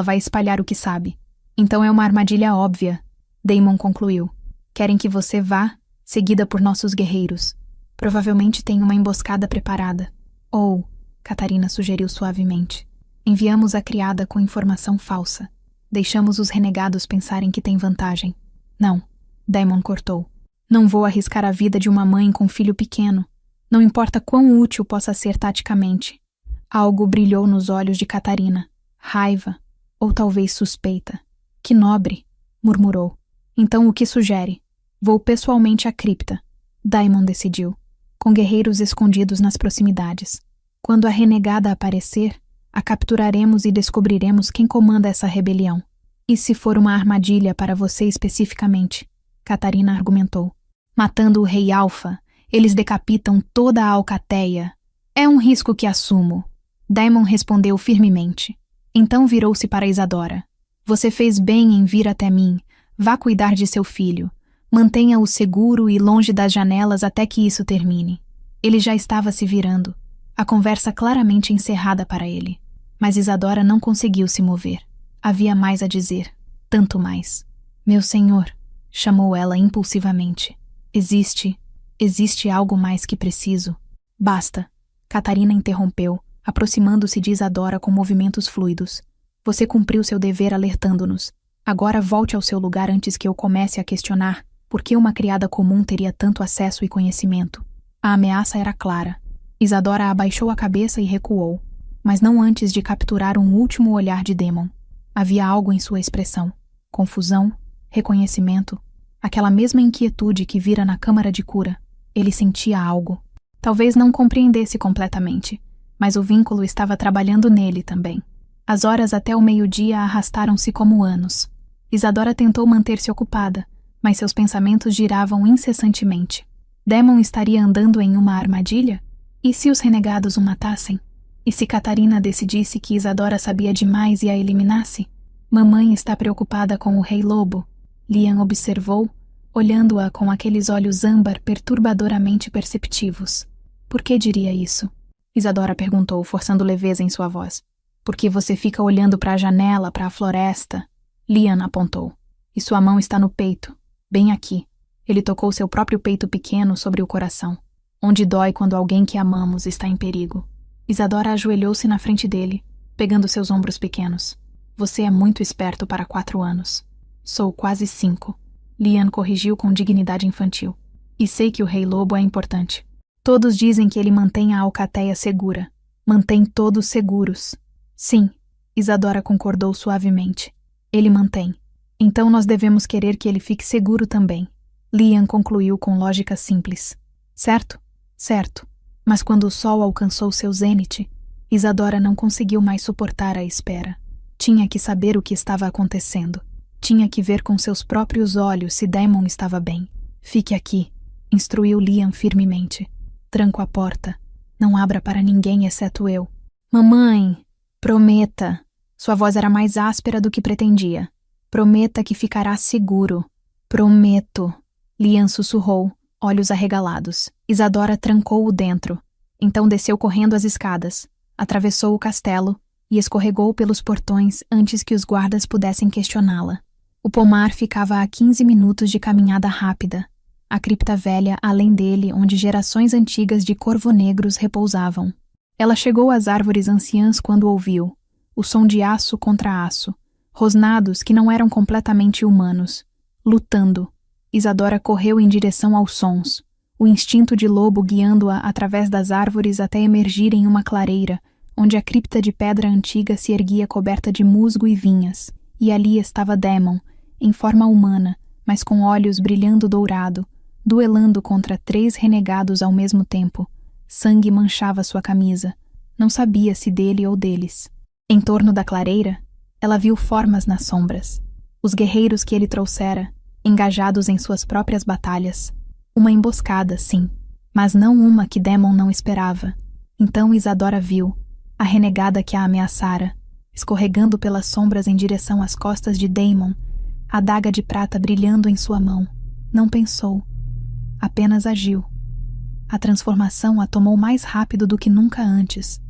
Speaker 1: vai espalhar o que sabe. Então é uma armadilha óbvia, Daemon concluiu. Querem que você vá, seguida por nossos guerreiros. Provavelmente tem uma emboscada preparada. Ou, Catarina sugeriu suavemente, enviamos a criada com informação falsa. Deixamos os renegados pensarem que tem vantagem. Não, Daemon cortou. Não vou arriscar a vida de uma mãe com filho pequeno. Não importa quão útil possa ser taticamente. Algo brilhou nos olhos de Catarina. Raiva, ou talvez suspeita. Que nobre, murmurou. Então o que sugere? Vou pessoalmente à cripta. Daemon decidiu, com guerreiros escondidos nas proximidades. Quando a renegada aparecer, a capturaremos e descobriremos quem comanda essa rebelião. E se for uma armadilha para você especificamente? Catarina argumentou. Matando o rei Alfa, eles decapitam toda a alcateia. É um risco que assumo. Daemon respondeu firmemente. Então virou-se para Isadora. Você fez bem em vir até mim. Vá cuidar de seu filho. Mantenha-o seguro e longe das janelas até que isso termine. Ele já estava se virando. A conversa claramente encerrada para ele. Mas Isadora não conseguiu se mover. Havia mais a dizer. Tanto mais. Meu senhor, chamou ela impulsivamente. Existe algo mais que preciso. Basta. Catarina interrompeu, aproximando-se de Isadora com movimentos fluidos. Você cumpriu seu dever alertando-nos. Agora volte ao seu lugar antes que eu comece a questionar por que uma criada comum teria tanto acesso e conhecimento. A ameaça era clara. Isadora abaixou a cabeça e recuou, mas não antes de capturar um último olhar de Daemon. Havia algo em sua expressão. Confusão, reconhecimento, aquela mesma inquietude que vira na câmara de cura. Ele sentia algo. Talvez não compreendesse completamente, mas o vínculo estava trabalhando nele também. As horas até o meio-dia arrastaram-se como anos. Isadora tentou manter-se ocupada, mas seus pensamentos giravam incessantemente. Damon estaria andando em uma armadilha? E se os renegados o matassem? E se Catarina decidisse que Isadora sabia demais e a eliminasse? Mamãe está preocupada com o Rei Lobo. Liam observou, olhando-a com aqueles olhos âmbar perturbadoramente perceptivos. Por que diria isso? Isadora perguntou, forçando leveza em sua voz. Porque você fica olhando para a janela, para a floresta. Liam apontou. E sua mão está no peito, bem aqui. Ele tocou seu próprio peito pequeno sobre o coração, onde dói quando alguém que amamos está em perigo. Isadora ajoelhou-se na frente dele, pegando seus ombros pequenos. Você é muito esperto para 4 anos. Sou quase 5. Liam corrigiu com dignidade infantil. E sei que o Rei Lobo é importante. Todos dizem que ele mantém a alcateia segura. Mantém todos seguros. Sim, Isadora concordou suavemente. Ele mantém. Então nós devemos querer que ele fique seguro também. Liam concluiu com lógica simples. Certo? Certo. Mas quando o sol alcançou seu zênite, Isadora não conseguiu mais suportar a espera. Tinha que saber o que estava acontecendo. Tinha que ver com seus próprios olhos se Damon estava bem. Fique aqui, instruiu Liam firmemente. Tranco a porta. Não abra para ninguém exceto eu. Mamãe, prometa. Sua voz era mais áspera do que pretendia. Prometa que ficará seguro. Prometo. Liam sussurrou, olhos arregalados. Isadora trancou-o dentro. Então desceu correndo as escadas, atravessou o castelo e escorregou pelos portões antes que os guardas pudessem questioná-la. O pomar ficava a 15 minutos de caminhada rápida. A cripta velha além dele, onde gerações antigas de corvonegros repousavam. Ela chegou às árvores anciãs quando ouviu. O som de aço contra aço. Rosnados que não eram completamente humanos. Lutando. Isadora correu em direção aos sons, o instinto de lobo guiando-a através das árvores até emergir em uma clareira, onde a cripta de pedra antiga se erguia coberta de musgo e vinhas, e ali estava Damon, em forma humana, mas com olhos brilhando dourado, duelando contra 3 renegados ao mesmo tempo. Sangue manchava sua camisa. Não sabia se dele ou deles. Em torno da clareira, ela viu formas nas sombras. Os guerreiros que ele trouxera, engajados em suas próprias batalhas. Uma emboscada, sim, mas não uma que Damon não esperava. Então Isadora viu, a renegada que a ameaçara, escorregando pelas sombras em direção às costas de Damon, a adaga de prata brilhando em sua mão. Não pensou, apenas agiu. A transformação a tomou mais rápido do que nunca antes.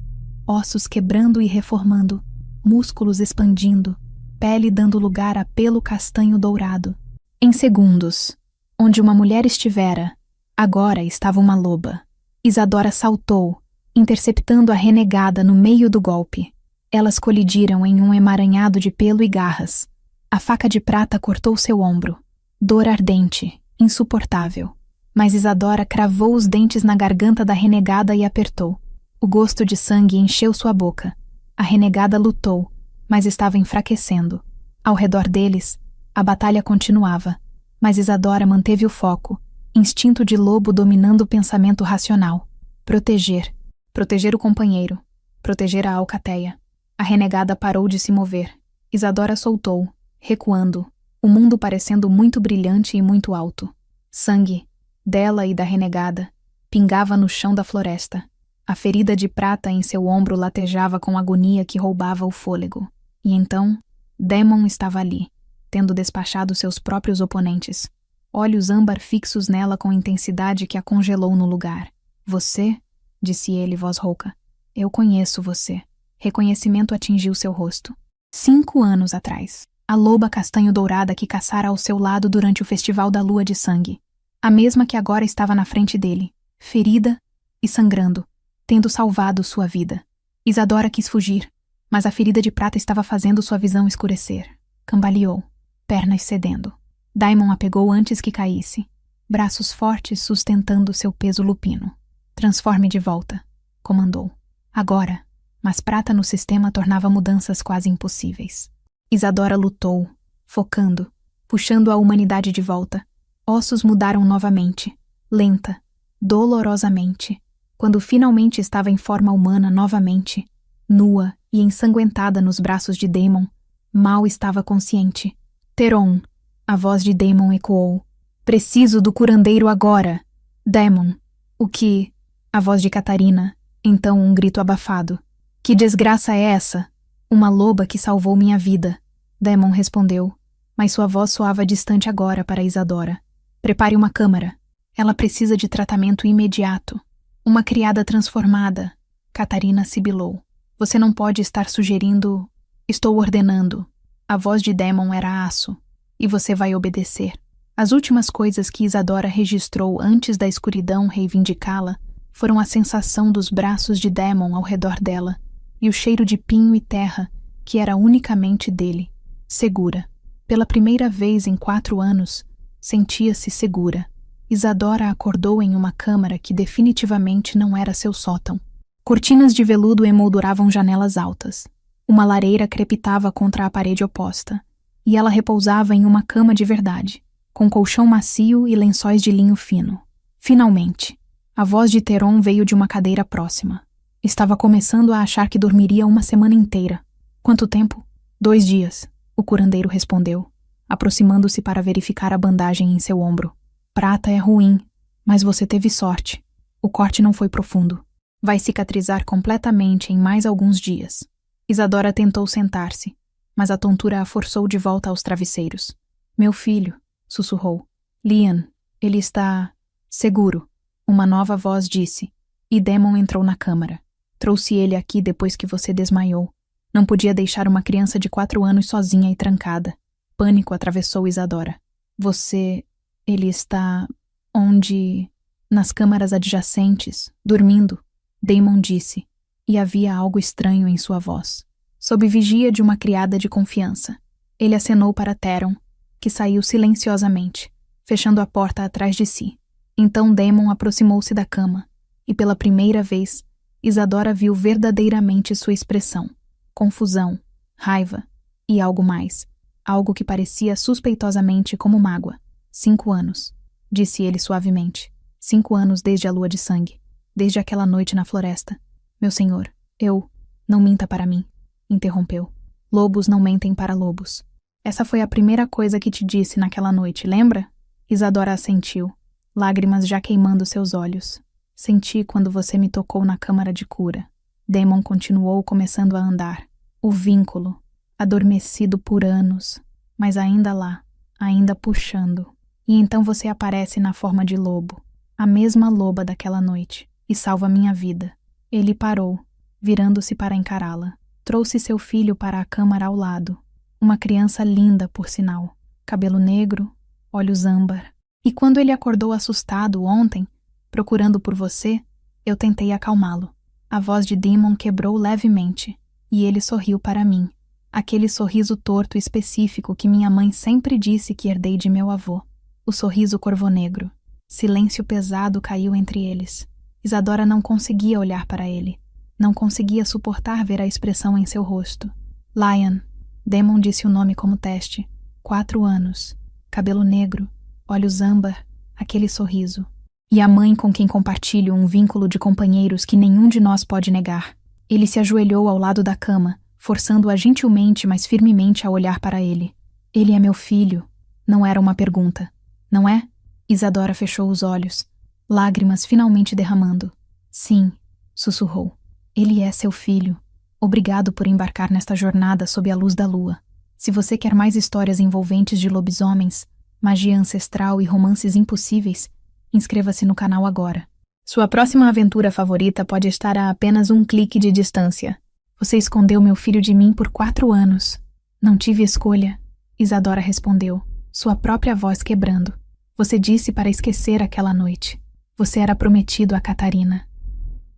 Speaker 1: Ossos quebrando e reformando, músculos expandindo, pele dando lugar a pelo castanho dourado. Em segundos, onde uma mulher estivera, agora estava uma loba. Isadora saltou, interceptando a renegada no meio do golpe. Elas colidiram em um emaranhado de pelo e garras. A faca de prata cortou seu ombro. Dor ardente, insuportável. Mas Isadora cravou os dentes na garganta da renegada e apertou. O gosto de sangue encheu sua boca. A renegada lutou, mas estava enfraquecendo. Ao redor deles, a batalha continuava, mas Isadora manteve o foco, instinto de lobo dominando o pensamento racional. Proteger. Proteger o companheiro. Proteger a alcateia. A renegada parou de se mover. Isadora soltou, recuando, o mundo parecendo muito brilhante e muito alto. Sangue, dela e da renegada, pingava no chão da floresta. A ferida de prata em seu ombro latejava com agonia que roubava o fôlego. E então, Damon estava ali, tendo despachado seus próprios oponentes. Olhos âmbar fixos nela com intensidade que a congelou no lugar. Você? Disse ele, voz rouca. Eu conheço você. Reconhecimento atingiu seu rosto. 5 anos atrás. A loba castanho-dourada que caçara ao seu lado durante o Festival da Lua de Sangue. A mesma que agora estava na frente dele, ferida e sangrando, tendo salvado sua vida. Isadora quis fugir, mas a ferida de prata estava fazendo sua visão escurecer. Cambaleou, pernas cedendo. Daimon a pegou antes que caísse, braços fortes sustentando seu peso lupino. Transforme de volta, comandou. Agora, mas prata no sistema tornava mudanças quase impossíveis. Isadora lutou, focando, puxando a humanidade de volta. Ossos mudaram novamente, lenta, dolorosamente. Quando finalmente estava em forma humana novamente, nua e ensanguentada nos braços de Daemon, mal estava consciente. Theron, a voz de Daemon ecoou. Preciso do curandeiro agora. Daemon. O que? A voz de Catarina, então um grito abafado. Que desgraça é essa? Uma loba que salvou minha vida. Daemon respondeu, mas sua voz soava distante agora para Isadora. Prepare uma câmara. Ela precisa de tratamento imediato. Uma criada transformada. Catarina sibilou. Você não pode estar sugerindo... Estou ordenando. A voz de Daemon era aço. E você vai obedecer. As últimas coisas que Isadora registrou antes da escuridão reivindicá-la foram a sensação dos braços de Daemon ao redor dela e o cheiro de pinho e terra que era unicamente dele. Segura. Pela primeira vez em 4 anos, sentia-se segura. Isadora acordou em uma câmara que definitivamente não era seu sótão. Cortinas de veludo emolduravam janelas altas. Uma lareira crepitava contra a parede oposta, e ela repousava em uma cama de verdade, com colchão macio e lençóis de linho fino. Finalmente, a voz de Theron veio de uma cadeira próxima. Estava começando a achar que dormiria uma semana inteira. Quanto tempo? 2 dias, o curandeiro respondeu, aproximando-se para verificar a bandagem em seu ombro. Prata é ruim, mas você teve sorte. O corte não foi profundo. Vai cicatrizar completamente em mais alguns dias. Isadora tentou sentar-se, mas a tontura a forçou de volta aos travesseiros. Meu filho, sussurrou. Lian, ele está... seguro, uma nova voz disse, e Daemon entrou na câmara. Trouxe ele aqui depois que você desmaiou. Não podia deixar uma criança de 4 anos sozinha e trancada. Pânico atravessou Isadora. Você... ele está... onde... nas câmaras adjacentes, dormindo, Daemon disse, e havia algo estranho em sua voz. Sob vigia de uma criada de confiança, ele acenou para Theron, que saiu silenciosamente, fechando a porta atrás de si. Então Daemon aproximou-se da cama, e pela primeira vez, Isadora viu verdadeiramente sua expressão. Confusão, raiva e algo mais. Algo que parecia suspeitosamente como mágoa. 5 anos, disse ele suavemente. 5 anos desde a lua de sangue, desde aquela noite na floresta. Meu senhor, eu... Não minta para mim, interrompeu. Lobos não mentem para lobos. Essa foi a primeira coisa que te disse naquela noite, lembra? Isadora assentiu, lágrimas já queimando seus olhos. Senti quando você me tocou na câmara de cura. Daemon continuou começando a andar. O vínculo, adormecido por anos, mas ainda lá, ainda puxando. E então você aparece na forma de lobo, a mesma loba daquela noite, e salva minha vida. Ele parou, virando-se para encará-la. Trouxe seu filho para a câmara ao lado. Uma criança linda, por sinal. Cabelo negro, olhos âmbar. E quando ele acordou assustado ontem, procurando por você, eu tentei acalmá-lo. A voz de Daemon quebrou levemente, e ele sorriu para mim. Aquele sorriso torto específico que minha mãe sempre disse que herdei de meu avô. O sorriso corvo-negro. Silêncio pesado caiu entre eles. Isadora não conseguia olhar para ele. Não conseguia suportar ver a expressão em seu rosto. Lion. Daemon disse o nome como teste. 4 anos. Cabelo negro. Olhos âmbar. Aquele sorriso. E a mãe com quem compartilho um vínculo de companheiros que nenhum de nós pode negar. Ele se ajoelhou ao lado da cama, forçando-a gentilmente, mas firmemente a olhar para ele. Ele é meu filho. Não era uma pergunta. Não é? Isadora fechou os olhos, lágrimas finalmente derramando. Sim, sussurrou. Ele é seu filho. Obrigado por embarcar nesta jornada sob a luz da lua. Se você quer mais histórias envolventes de lobisomens, magia ancestral e romances impossíveis, inscreva-se no canal agora. Sua próxima aventura favorita pode estar a apenas um clique de distância. Você escondeu meu filho de mim por 4 anos. Não tive escolha, Isadora respondeu, sua própria voz quebrando. Você disse para esquecer aquela noite. Você era prometido a Catarina.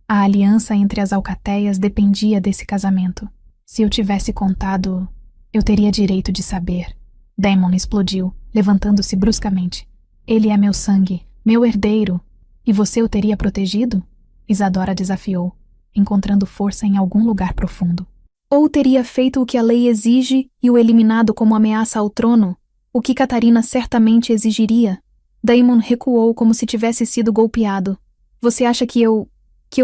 Speaker 1: A aliança entre as alcateias dependia desse casamento. Se eu tivesse contado, eu teria direito de saber. Daemon explodiu, levantando-se bruscamente. Ele é meu sangue, meu herdeiro. E você o teria protegido? Isadora desafiou, encontrando força em algum lugar profundo. Ou teria feito o que a lei exige e o eliminado como ameaça ao trono, o que Catarina certamente exigiria. Daemon recuou como se tivesse sido golpeado. Você acha que eu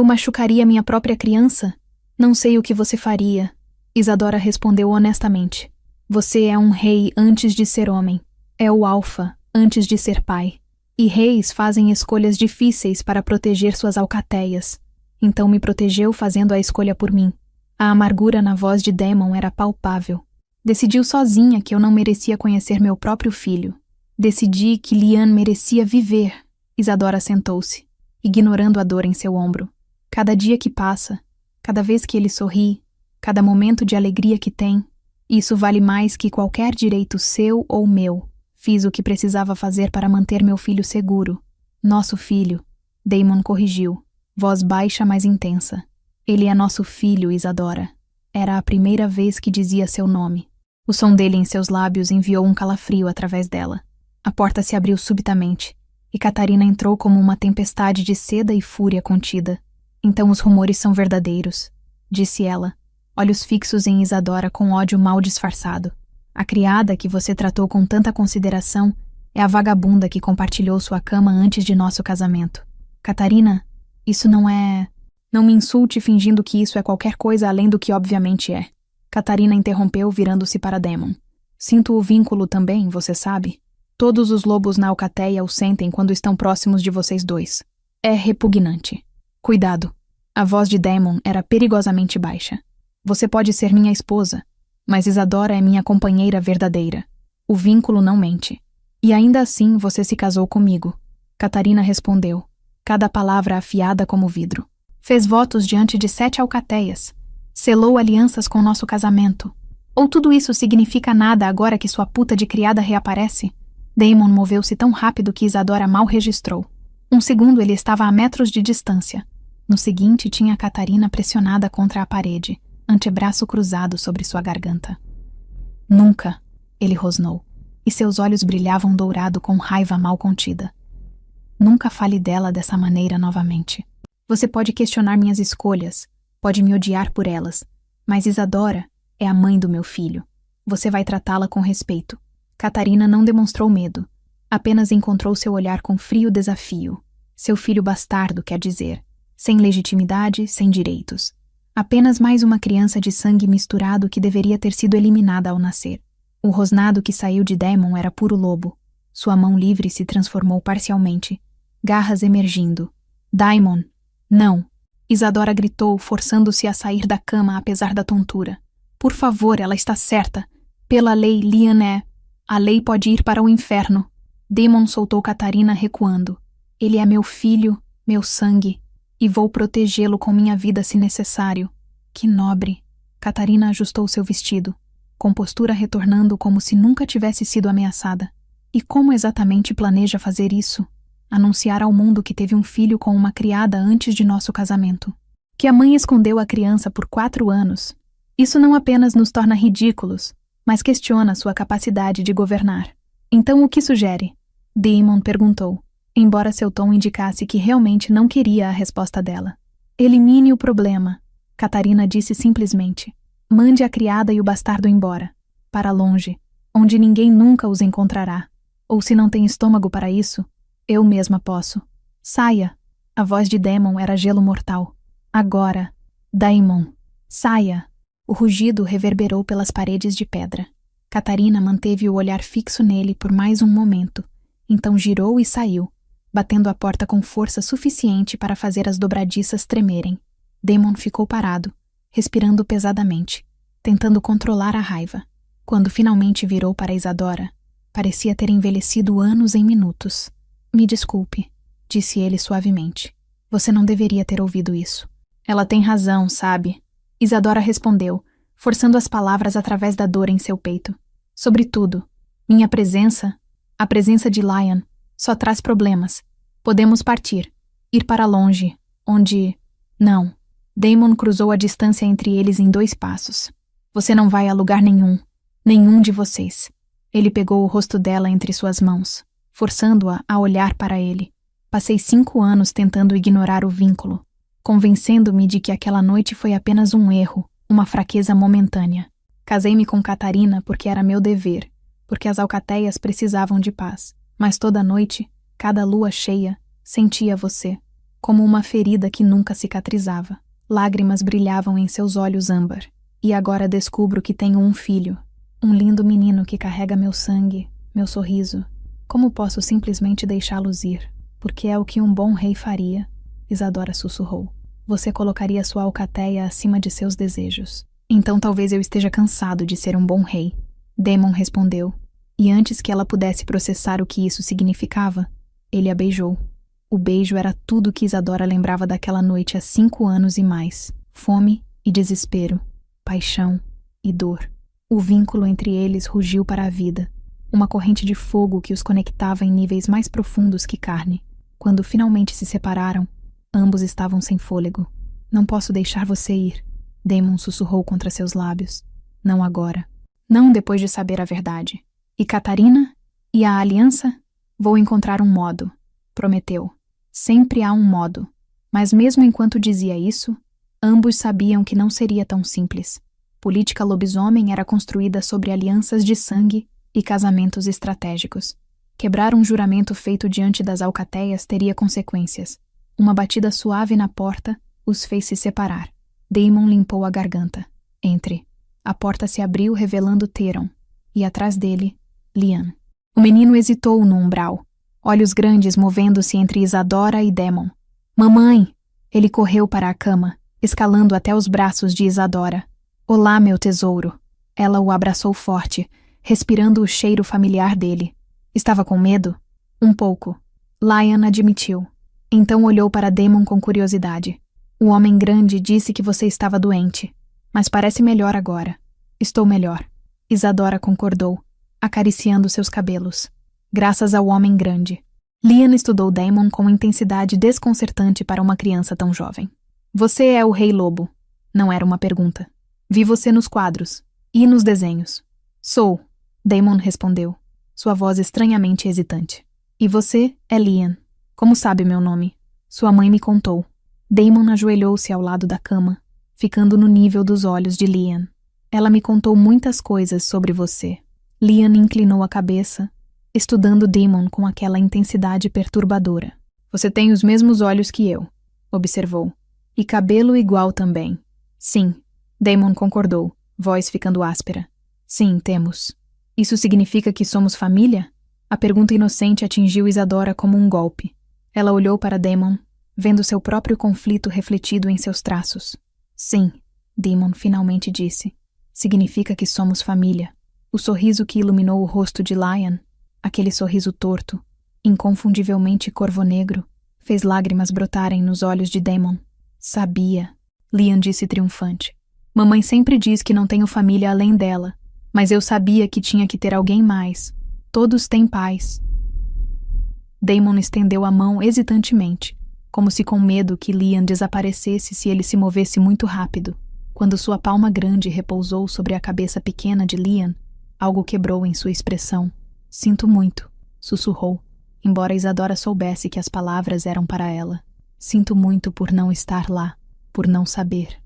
Speaker 1: machucaria minha própria criança? Não sei o que você faria. Isadora respondeu honestamente. Você é um rei antes de ser homem. É o alfa antes de ser pai. E reis fazem escolhas difíceis para proteger suas alcateias. Então me protegeu fazendo a escolha por mim. A amargura na voz de Daemon era palpável. Decidiu sozinha que eu não merecia conhecer meu próprio filho. Decidi que Lyanne merecia viver. Isadora sentou-se, ignorando a dor em seu ombro. Cada dia que passa, cada vez que ele sorri, cada momento de alegria que tem, isso vale mais que qualquer direito seu ou meu. Fiz o que precisava fazer para manter meu filho seguro. Nosso filho, Daemon corrigiu, voz baixa mas intensa. Ele é nosso filho, Isadora. Era a primeira vez que dizia seu nome. O som dele em seus lábios enviou um calafrio através dela. A porta se abriu subitamente, e Catarina entrou como uma tempestade de seda e fúria contida. Então os rumores são verdadeiros, disse ela, olhos fixos em Isadora com ódio mal disfarçado. A criada que você tratou com tanta consideração é a vagabunda que compartilhou sua cama antes de nosso casamento. Catarina, isso não é... Não me insulte fingindo que isso é qualquer coisa além do que obviamente é. Catarina interrompeu, virando-se para Daemon. Sinto o vínculo também, você sabe? Todos os lobos na alcateia o sentem quando estão próximos de vocês dois. É repugnante. Cuidado. A voz de Daemon era perigosamente baixa. Você pode ser minha esposa, mas Isadora é minha companheira verdadeira. O vínculo não mente. E ainda assim você se casou comigo. Catarina respondeu, cada palavra afiada como vidro. Fez votos diante de 7 alcateias. Selou alianças com nosso casamento. Ou tudo isso significa nada agora que sua puta de criada reaparece? Daemon moveu-se tão rápido que Isadora mal registrou. Um segundo ele estava a metros de distância. No seguinte tinha a Catarina pressionada contra a parede, antebraço cruzado sobre sua garganta. Nunca, ele rosnou, e seus olhos brilhavam dourado com raiva mal contida. Nunca fale dela dessa maneira novamente. Você pode questionar minhas escolhas, pode me odiar por elas, mas Isadora é a mãe do meu filho. Você vai tratá-la com respeito. Catarina não demonstrou medo, apenas encontrou seu olhar com frio desafio. Seu filho bastardo, quer dizer, sem legitimidade, sem direitos. Apenas mais uma criança de sangue misturado que deveria ter sido eliminada ao nascer. O rosnado que saiu de Daemon era puro lobo. Sua mão livre se transformou parcialmente, garras emergindo. Daemon! Não! Isadora gritou, forçando-se a sair da cama apesar da tontura. Por favor, ela está certa. Pela lei, Lyanne é... A lei pode ir para o inferno. Daemon soltou Catarina recuando. Ele é meu filho, meu sangue, e vou protegê-lo com minha vida se necessário. Que nobre! Catarina ajustou seu vestido, com postura retornando como se nunca tivesse sido ameaçada. E como exatamente planeja fazer isso? Anunciar ao mundo que teve um filho com uma criada antes de nosso casamento. Que a mãe escondeu a criança por 4 anos. Isso não apenas nos torna ridículos, mas questiona sua capacidade de governar. Então o que sugere? Daemon perguntou, embora seu tom indicasse que realmente não queria a resposta dela. Elimine o problema, Catarina disse simplesmente. Mande a criada e o bastardo embora, para longe, onde ninguém nunca os encontrará. Ou se não tem estômago para isso, eu mesma posso. Saia! A voz de Daemon era gelo mortal. Agora, Daemon, saia! O rugido reverberou pelas paredes de pedra. Catarina manteve o olhar fixo nele por mais um momento, então girou e saiu, batendo a porta com força suficiente para fazer as dobradiças tremerem. Daemon ficou parado, respirando pesadamente, tentando controlar a raiva. Quando finalmente virou para Isadora, parecia ter envelhecido anos em minutos. Me desculpe, disse ele suavemente. Você não deveria ter ouvido isso. Ela tem razão, sabe? Isadora respondeu, forçando as palavras através da dor em seu peito. Sobretudo, minha presença, a presença de Lyanne, só traz problemas. Podemos partir, ir para longe, onde... Não. Daemon cruzou a distância entre eles em 2 passos. Você não vai a lugar nenhum. Nenhum de vocês. Ele pegou o rosto dela entre suas mãos, forçando-a a olhar para ele. Passei 5 anos tentando ignorar o vínculo, convencendo-me de que aquela noite foi apenas um erro, uma fraqueza momentânea. Casei-me com Catarina porque era meu dever, porque as alcateias precisavam de paz. Mas toda noite, cada lua cheia, sentia você, como uma ferida que nunca cicatrizava. Lágrimas brilhavam em seus olhos âmbar. E agora descubro que tenho um filho, um lindo menino que carrega meu sangue, meu sorriso. Como posso simplesmente deixá-los ir? Porque é o que um bom rei faria, Isadora sussurrou. Você colocaria sua alcateia acima de seus desejos. Então talvez eu esteja cansado de ser um bom rei. Daemon respondeu, e antes que ela pudesse processar o que isso significava, ele a beijou. O beijo era tudo que Isadora lembrava daquela noite há 5 anos e mais. Fome e desespero, paixão e dor. O vínculo entre eles rugiu para a vida, uma corrente de fogo que os conectava em níveis mais profundos que carne. Quando finalmente se separaram, ambos estavam sem fôlego. Não posso deixar você ir, Daemon sussurrou contra seus lábios. Não agora. Não depois de saber a verdade. E Catarina? E a aliança? Vou encontrar um modo, prometeu. Sempre há um modo. Mas mesmo enquanto dizia isso, ambos sabiam que não seria tão simples. Política lobisomem era construída sobre alianças de sangue e casamentos estratégicos. Quebrar um juramento feito diante das alcateias teria consequências. Uma batida suave na porta os fez se separar. Daemon limpou a garganta. Entre. A porta se abriu revelando Theron, e atrás dele, Lyanne. O menino hesitou no umbral, olhos grandes movendo-se entre Isadora e Daemon. Mamãe! Ele correu para a cama, escalando até os braços de Isadora. Olá, meu tesouro. Ela o abraçou forte, respirando o cheiro familiar dele. Estava com medo? Um pouco. Lyanne admitiu. Então olhou para Daemon com curiosidade. O homem grande disse que você estava doente, mas parece melhor agora. Estou melhor. Isadora concordou, acariciando seus cabelos. Graças ao homem grande. Lyanne estudou Daemon com intensidade desconcertante para uma criança tão jovem. Você é o Rei Lobo. Não era uma pergunta. Vi você nos quadros e nos desenhos. Sou, Daemon respondeu, sua voz estranhamente hesitante. E você é Lyanne. Como sabe meu nome? Sua mãe me contou. Daemon ajoelhou-se ao lado da cama, ficando no nível dos olhos de Lyanne. Ela me contou muitas coisas sobre você. Lyanne inclinou a cabeça, estudando Daemon com aquela intensidade perturbadora. Você tem os mesmos olhos que eu, observou. E cabelo igual também. Sim, Daemon concordou, voz ficando áspera. Sim, temos. Isso significa que somos família? A pergunta inocente atingiu Isadora como um golpe. Ela olhou para Daemon, vendo seu próprio conflito refletido em seus traços. Sim, Daemon finalmente disse. Significa que somos família. O sorriso que iluminou o rosto de Lyanne, aquele sorriso torto, inconfundivelmente corvo-negro, fez lágrimas brotarem nos olhos de Daemon. Sabia, Lyanne disse triunfante. Mamãe sempre diz que não tenho família além dela, mas eu sabia que tinha que ter alguém mais. Todos têm pais. Daemon estendeu a mão hesitantemente, como se com medo que Lyanne desaparecesse se ele se movesse muito rápido. Quando sua palma grande repousou sobre a cabeça pequena de Lyanne, algo quebrou em sua expressão. Sinto muito, sussurrou, embora Isadora soubesse que as palavras eram para ela. Sinto muito por não estar lá, por não saber.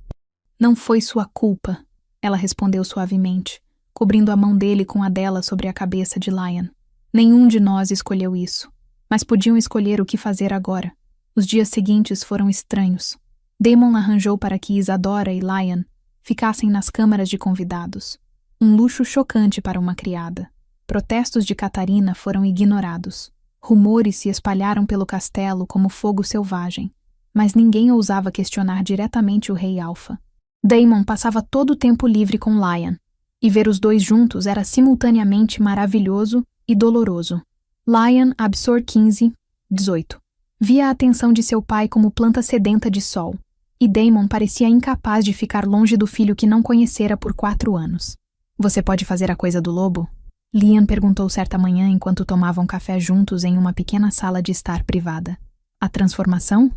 Speaker 1: Não foi sua culpa, ela respondeu suavemente, cobrindo a mão dele com a dela sobre a cabeça de Lyanne. Nenhum de nós escolheu isso, mas podiam escolher o que fazer agora. Os dias seguintes foram estranhos. Daemon arranjou para que Isadora e Lyanne ficassem nas câmaras de convidados. Um luxo chocante para uma criada. Protestos de Catarina foram ignorados. Rumores se espalharam pelo castelo como fogo selvagem, mas ninguém ousava questionar diretamente o rei Alfa. Daemon passava todo o tempo livre com Lyanne, e ver os dois juntos era simultaneamente maravilhoso e doloroso. Lyanne Absor 15, 18. Via a atenção de seu pai como planta sedenta de sol, e Daemon parecia incapaz de ficar longe do filho que não conhecera por 4 anos. Você pode fazer a coisa do lobo? Lyanne perguntou certa manhã enquanto tomavam café juntos em uma pequena sala de estar privada. A transformação?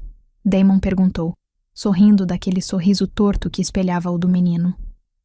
Speaker 1: Daemon perguntou, sorrindo daquele sorriso torto que espelhava o do menino.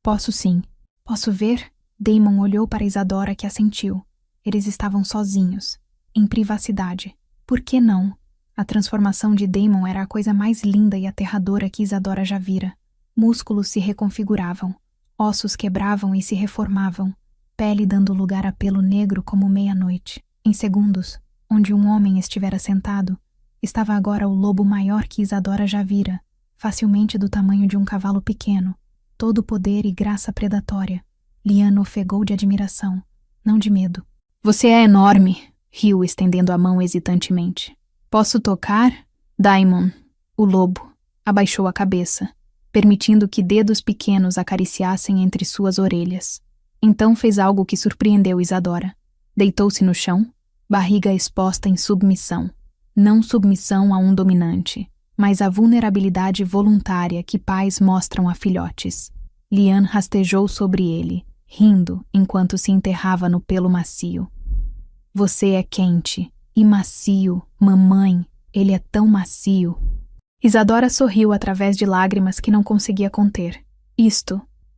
Speaker 1: Posso sim. Posso ver? Daemon olhou para Isadora, que assentiu. Eles estavam sozinhos, em privacidade. Por que não? A transformação de Daemon era a coisa mais linda e aterradora que Isadora já vira. Músculos se reconfiguravam, ossos quebravam e se reformavam, pele dando lugar a pelo negro como meia-noite. Em segundos, onde um homem estivera sentado, estava agora o lobo maior que Isadora já vira, facilmente do tamanho de um cavalo pequeno, todo poder e graça predatória. Lyanna ofegou de admiração, não de medo. Você é enorme, riu estendendo a mão hesitantemente. Posso tocar? Daimon, o lobo, abaixou a cabeça, permitindo que dedos pequenos acariciassem entre suas orelhas. Então fez algo que surpreendeu Isadora. Deitou-se no chão, barriga exposta em submissão. Não submissão a um dominante, mas a vulnerabilidade voluntária que pais mostram a filhotes. Lyanna rastejou sobre ele, rindo enquanto se enterrava no pelo macio. Você é quente e macio, mamãe, ele é tão macio. Isadora sorriu através de lágrimas que não conseguia conter.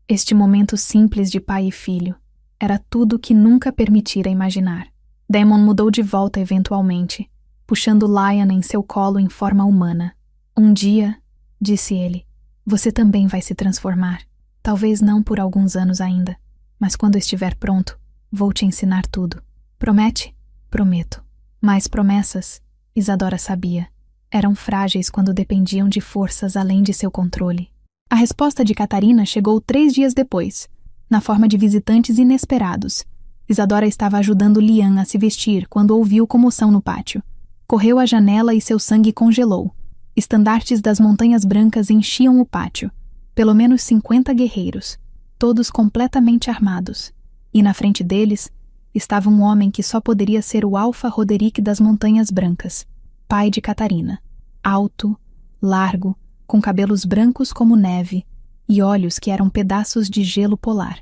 Speaker 1: Este momento simples de pai e filho, era tudo que nunca permitira imaginar. Daemon mudou de volta eventualmente, puxando Lyanna em seu colo em forma humana. Um dia, disse ele, você também vai se transformar. Talvez não por alguns anos ainda, mas quando estiver pronto, vou te ensinar tudo. Promete? Prometo. Mas promessas, Isadora sabia, eram frágeis quando dependiam de forças além de seu controle. A resposta de Catarina chegou 3 dias depois, na forma de visitantes inesperados. Isadora estava ajudando Lyanna a se vestir quando ouviu comoção no pátio. Correu à janela e seu sangue congelou. Estandartes das Montanhas Brancas enchiam o pátio. Pelo menos 50 guerreiros, todos completamente armados. E na frente deles estava um homem que só poderia ser o Alfa Roderick das Montanhas Brancas, pai de Catarina. Alto, largo, com cabelos brancos como neve e olhos que eram pedaços de gelo polar.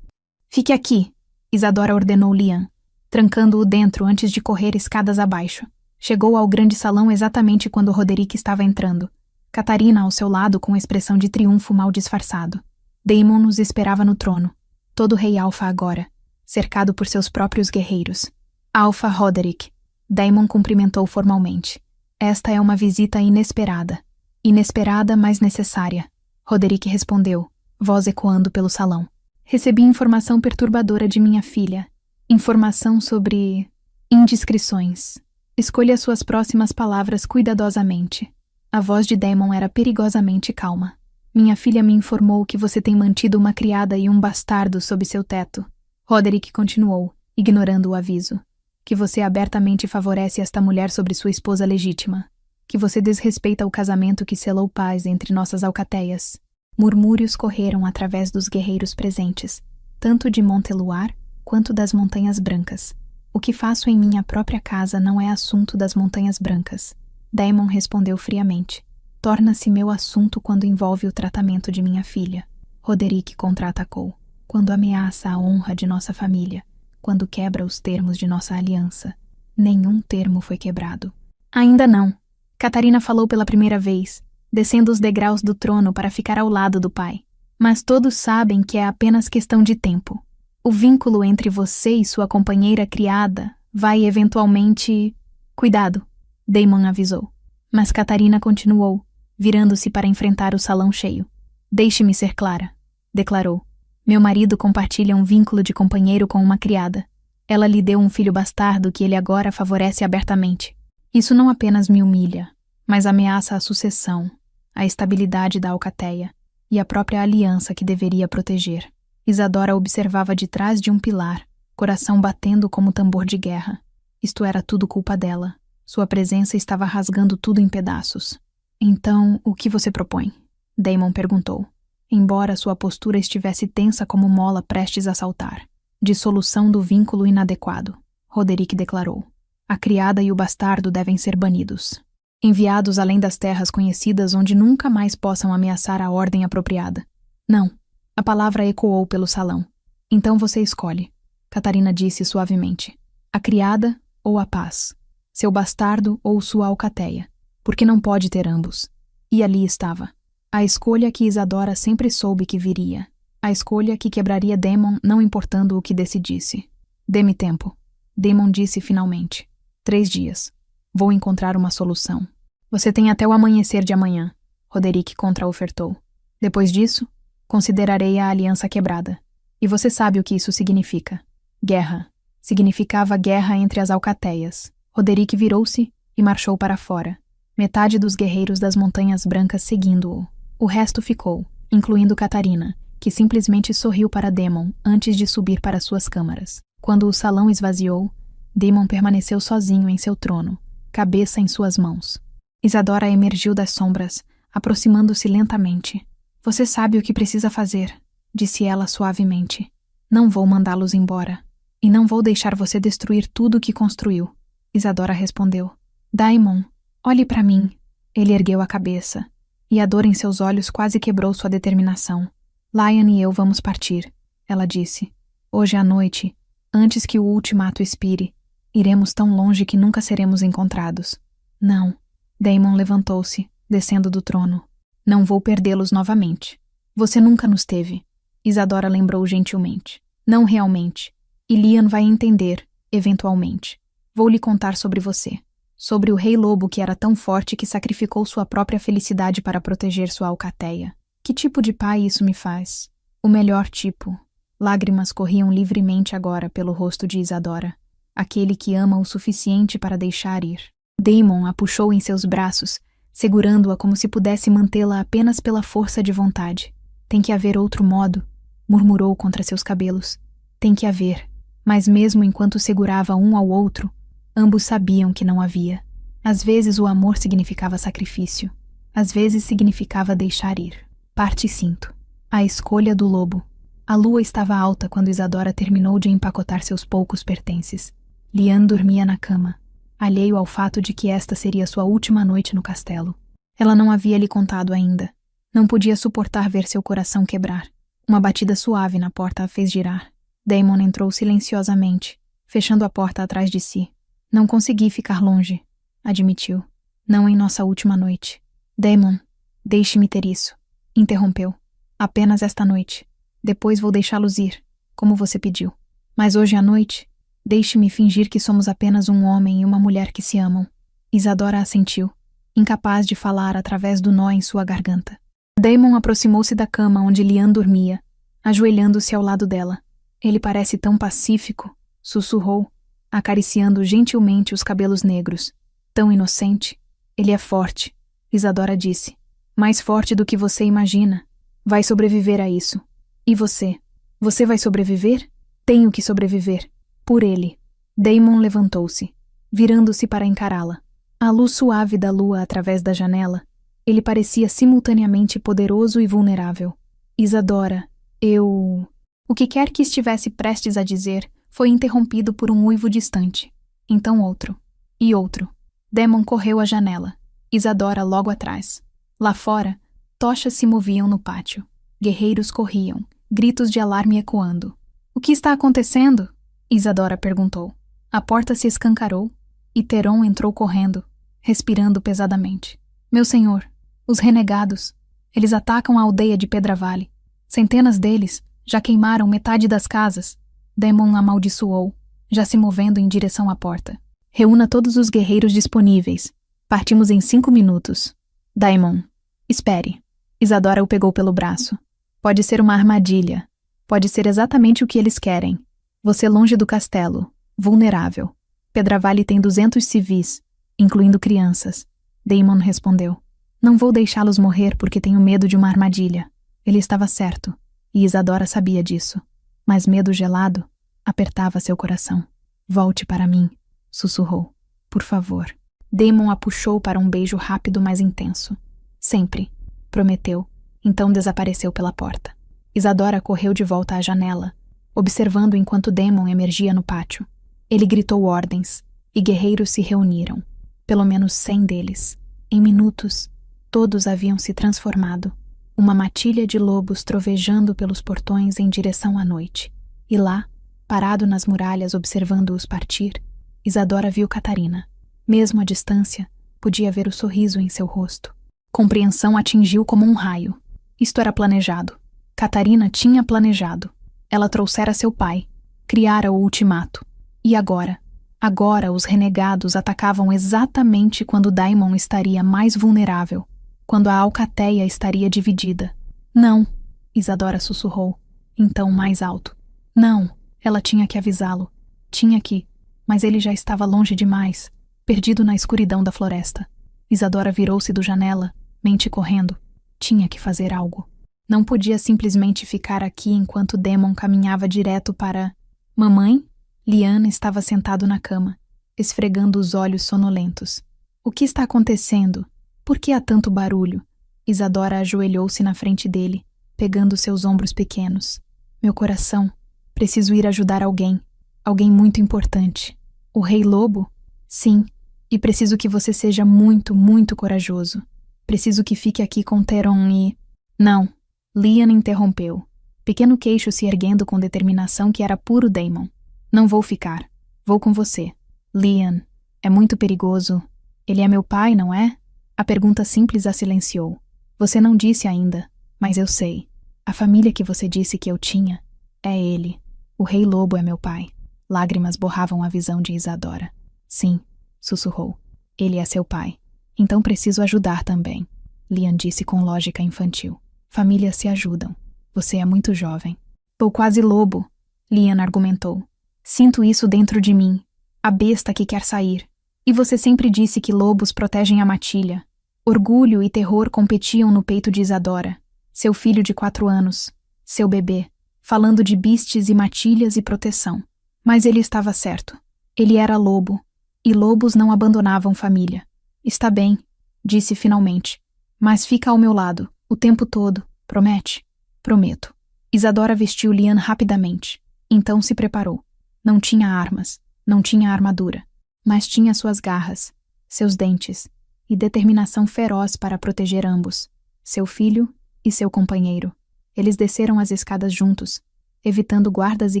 Speaker 1: Fique aqui, Isadora ordenou Lyanna, trancando-o dentro antes de correr escadas abaixo. Chegou ao grande salão exatamente quando Roderick estava entrando. Catarina ao seu lado com expressão de triunfo mal disfarçado. Daemon os esperava no trono, todo rei Alfa agora, cercado por seus próprios guerreiros. Alfa Roderick. Daemon cumprimentou formalmente. Esta é uma visita inesperada. Inesperada, mas necessária. Roderick respondeu, voz ecoando pelo salão. Recebi informação perturbadora de minha filha. Informação sobre indiscrições. Escolha suas próximas palavras cuidadosamente. A voz de Daemon era perigosamente calma. Minha filha me informou que você tem mantido uma criada e um bastardo sob seu teto. Roderick continuou, ignorando o aviso. Que você abertamente favorece esta mulher sobre sua esposa legítima. Que você desrespeita o casamento que selou paz entre nossas alcateias. Murmúrios correram através dos guerreiros presentes, tanto de Monteluar quanto das Montanhas Brancas. O que faço em minha própria casa não é assunto das Montanhas Brancas. Daemon respondeu friamente. Torna-se meu assunto quando envolve o tratamento de minha filha. Roderick contra-atacou. Quando ameaça a honra de nossa família. Quando quebra os termos de nossa aliança. Nenhum termo foi quebrado. Ainda não. Catarina falou pela primeira vez, descendo os degraus do trono para ficar ao lado do pai. Mas todos sabem que é apenas questão de tempo. O vínculo entre você e sua companheira criada vai eventualmente... Cuidado, Daemon avisou. Mas Catarina continuou, virando-se para enfrentar o salão cheio. Deixe-me ser clara, declarou. Meu marido compartilha um vínculo de companheiro com uma criada. Ela lhe deu um filho bastardo que ele agora favorece abertamente. Isso não apenas me humilha, mas ameaça a sucessão, a estabilidade da alcateia e a própria aliança que deveria proteger. Isadora observava de trás de um pilar, coração batendo como tambor de guerra. Isto era tudo culpa dela. Sua presença estava rasgando tudo em pedaços. Então, o que você propõe? Daemon perguntou, embora sua postura estivesse tensa como mola prestes a saltar. Dissolução do vínculo inadequado, Roderick declarou. A criada e o bastardo devem ser banidos. Enviados além das terras conhecidas onde nunca mais possam ameaçar a ordem apropriada. Não. A palavra ecoou pelo salão. Então você escolhe, Catarina disse suavemente. A criada ou a paz? Seu bastardo ou sua alcateia? Porque não pode ter ambos. E ali estava. A escolha que Isadora sempre soube que viria. A escolha que quebraria Daemon não importando o que decidisse. Dê-me tempo. Daemon disse finalmente. 3 dias. Vou encontrar uma solução. Você tem até o amanhecer de amanhã, Roderick contra-ofertou. Depois disso, considerarei a aliança quebrada. E você sabe o que isso significa. Guerra. Significava guerra entre as alcateias. Roderick virou-se e marchou para fora. Metade dos guerreiros das Montanhas Brancas seguindo-o. O resto ficou, incluindo Catarina, que simplesmente sorriu para Daemon antes de subir para suas câmaras. Quando o salão esvaziou, Daemon permaneceu sozinho em seu trono, cabeça em suas mãos. Isadora emergiu das sombras, aproximando-se lentamente. Você sabe o que precisa fazer, disse ela suavemente. Não vou mandá-los embora. E não vou deixar você destruir tudo o que construiu. Isadora respondeu. Daemon, olhe para mim. Ele ergueu a cabeça, e a dor em seus olhos quase quebrou sua determinação. Lyon e eu vamos partir, ela disse. Hoje à noite, antes que o ultimato expire, iremos tão longe que nunca seremos encontrados. Não. Daemon levantou-se, descendo do trono. Não vou perdê-los novamente. Você nunca nos teve. Isadora lembrou gentilmente. Não realmente. E Lyon vai entender, eventualmente. Vou lhe contar sobre você. Sobre o rei lobo que era tão forte que sacrificou sua própria felicidade para proteger sua alcateia. Que tipo de pai isso me faz? O melhor tipo. Lágrimas corriam livremente agora pelo rosto de Isadora. Aquele que ama o suficiente para deixar ir. Daemon a puxou em seus braços, segurando-a como se pudesse mantê-la apenas pela força de vontade. Tem que haver outro modo, murmurou contra seus cabelos. Tem que haver. Mas mesmo enquanto segurava um ao outro, ambos sabiam que não havia. Às vezes o amor significava sacrifício. Às vezes significava deixar ir. Parte 5. A escolha do lobo. A lua estava alta quando Isadora terminou de empacotar seus poucos pertences. Lyon dormia na cama, alheio ao fato de que esta seria sua última noite no castelo. Ela não havia lhe contado ainda. Não podia suportar ver seu coração quebrar. Uma batida suave na porta a fez girar. Daemon entrou silenciosamente, fechando a porta atrás de si. Não consegui ficar longe, admitiu. Não em nossa última noite. Daemon, deixe-me ter isso, interrompeu. Apenas esta noite. Depois vou deixá-los ir, como você pediu. Mas hoje à noite, deixe-me fingir que somos apenas um homem e uma mulher que se amam. Isadora assentiu, incapaz de falar através do nó em sua garganta. Daemon aproximou-se da cama onde Lyon dormia, ajoelhando-se ao lado dela. Ele parece tão pacífico, sussurrou, acariciando gentilmente os cabelos negros. Tão inocente. Ele é forte, Isadora disse. Mais forte do que você imagina. Vai sobreviver a isso. E você? Você vai sobreviver? Tenho que sobreviver. Por ele. Daemon levantou-se, virando-se para encará-la. A luz suave da lua através da janela, ele parecia simultaneamente poderoso e vulnerável. Isadora, eu... O que quer que estivesse prestes a dizer foi interrompido por um uivo distante. Então outro. E outro. Daemon correu à janela. Isadora logo atrás. Lá fora, tochas se moviam no pátio. Guerreiros corriam, gritos de alarme ecoando. O que está acontecendo? Isadora perguntou. A porta se escancarou e Theron entrou correndo, respirando pesadamente. Meu senhor, os renegados. Eles atacam a aldeia de Pedravale. Centenas deles já queimaram metade das casas. Daemon amaldiçoou, já se movendo em direção à porta. Reúna todos os guerreiros disponíveis. Partimos em 5 minutos. Daemon, espere. Isadora o pegou pelo braço. Pode ser uma armadilha. Pode ser exatamente o que eles querem. Você longe do castelo, vulnerável. Pedravale tem 200 civis, incluindo crianças. Daemon respondeu. Não vou deixá-los morrer porque tenho medo de uma armadilha. Ele estava certo. E Isadora sabia disso. Mas medo gelado apertava seu coração. Volte para mim, sussurrou. Por favor. Daemon a puxou para um beijo rápido mais intenso. Sempre, prometeu. Então desapareceu pela porta. Isadora correu de volta à janela, observando enquanto Daemon emergia no pátio. Ele gritou ordens, e guerreiros se reuniram. Pelo menos 100 deles. Em minutos, todos haviam se transformado. Uma matilha de lobos trovejando pelos portões em direção à noite. E lá, parado nas muralhas observando-os partir, Isadora viu Catarina. Mesmo à distância, podia ver o sorriso em seu rosto. Compreensão atingiu como um raio. Isto era planejado. Catarina tinha planejado. Ela trouxera seu pai, criara o ultimato. E agora? Agora os renegados atacavam exatamente quando Daemon estaria mais vulnerável. Quando a alcateia estaria dividida. Não, Isadora sussurrou, então mais alto. Não, ela tinha que avisá-lo. Tinha que, mas ele já estava longe demais, perdido na escuridão da floresta. Isadora virou-se do janela, mente correndo. Tinha que fazer algo. Não podia simplesmente ficar aqui enquanto Demon caminhava direto para... Mamãe? Lian estava sentado na cama, esfregando os olhos sonolentos. O que está acontecendo? Por que há tanto barulho? Isadora ajoelhou-se na frente dele, pegando seus ombros pequenos. Meu coração. Preciso ir ajudar alguém. Alguém muito importante. O Rei Lobo? Sim. E preciso que você seja muito, muito corajoso. Preciso que fique aqui com Teron e... Não. Lian interrompeu, pequeno queixo se erguendo com determinação que era puro Daemon. Não vou ficar. Vou com você. Lian, é muito perigoso. Ele é meu pai, não é? A pergunta simples a silenciou. Você não disse ainda, mas eu sei. A família que você disse que eu tinha é ele. O Rei Lobo é meu pai. Lágrimas borravam a visão de Isadora. Sim, sussurrou. Ele é seu pai. Então preciso ajudar também. Lian disse com lógica infantil. Famílias se ajudam. Você é muito jovem. Tô quase lobo, Lian argumentou. Sinto isso dentro de mim. A besta que quer sair. E você sempre disse que lobos protegem a matilha. Orgulho e terror competiam no peito de Isadora. Seu filho de 4 anos. Seu bebê. Falando de bistes e matilhas e proteção. Mas ele estava certo. Ele era lobo. E lobos não abandonavam família. Está bem, disse finalmente. Mas fica ao meu lado. O tempo todo, promete? Prometo. Isadora vestiu Lian rapidamente. Então se preparou. Não tinha armas, não tinha armadura, mas tinha suas garras, seus dentes e determinação feroz para proteger ambos, seu filho e seu companheiro. Eles desceram as escadas juntos, evitando guardas e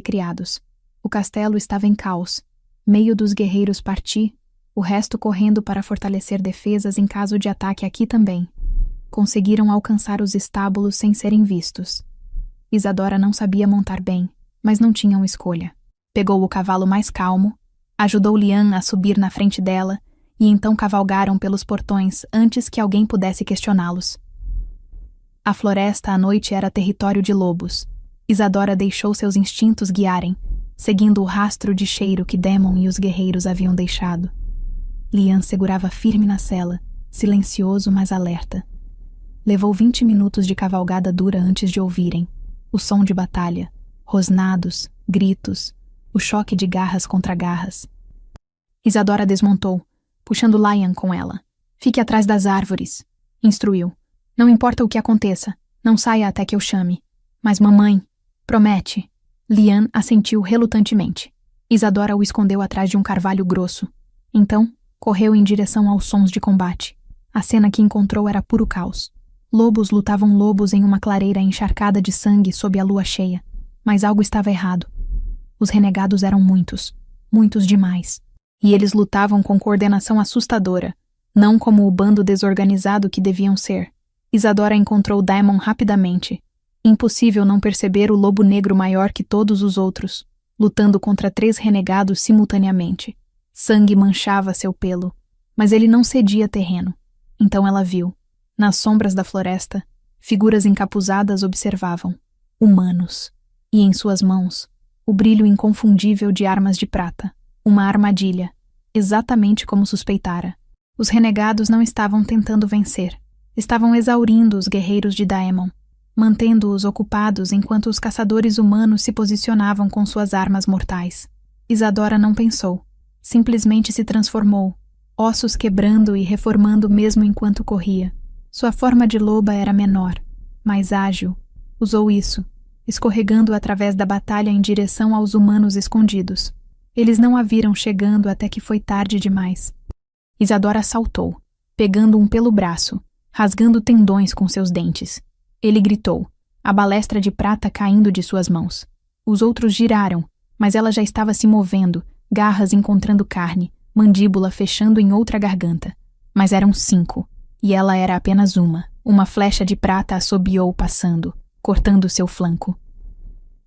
Speaker 1: criados. O castelo estava em caos, meio dos guerreiros partir, o resto correndo para fortalecer defesas em caso de ataque aqui também. Conseguiram alcançar os estábulos sem serem vistos. Isadora não sabia montar bem, mas não tinham escolha. Pegou o cavalo mais calmo, ajudou Lian a subir na frente dela e então cavalgaram pelos portões antes que alguém pudesse questioná-los. A floresta à noite era território de lobos. Isadora deixou seus instintos guiarem, seguindo o rastro de cheiro que Demon e os guerreiros haviam deixado. Lian segurava firme na sela, silencioso mas alerta. Levou 20 minutos de cavalgada dura antes de ouvirem o som de batalha, rosnados, gritos, o choque de garras contra garras. Isadora desmontou, puxando Lian com ela. Fique atrás das árvores, instruiu. Não importa o que aconteça, não saia até que eu chame. Mas mamãe, promete. Lian assentiu relutantemente. Isadora o escondeu atrás de um carvalho grosso. Então, correu em direção aos sons de combate. A cena que encontrou era puro caos. Lobos lutavam lobos em uma clareira encharcada de sangue sob a lua cheia. Mas algo estava errado. Os renegados eram muitos, muitos demais. E eles lutavam com coordenação assustadora, não como o bando desorganizado que deviam ser. Isadora encontrou Daemon rapidamente. Impossível não perceber o lobo negro maior que todos os outros, lutando contra 3 renegados simultaneamente. Sangue manchava seu pelo, mas ele não cedia terreno. Então ela viu. Nas sombras da floresta, figuras encapuzadas observavam. Humanos. E em suas mãos, o brilho inconfundível de armas de prata. Uma armadilha. Exatamente como suspeitara. Os renegados não estavam tentando vencer. Estavam exaurindo os guerreiros de Daemon, mantendo-os ocupados enquanto os caçadores humanos se posicionavam com suas armas mortais. Isadora não pensou. Simplesmente se transformou, ossos quebrando e reformando mesmo enquanto corria. Sua forma de loba era menor, mais ágil. Usou isso, escorregando através da batalha em direção aos humanos escondidos. Eles não a viram chegando até que foi tarde demais. Isadora saltou, pegando um pelo braço, rasgando tendões com seus dentes. Ele gritou, a balestra de prata caindo de suas mãos. Os outros giraram, mas ela já estava se movendo, garras encontrando carne, mandíbula fechando em outra garganta. Mas eram 5, e ela era apenas uma flecha de prata assobiou passando, cortando seu flanco.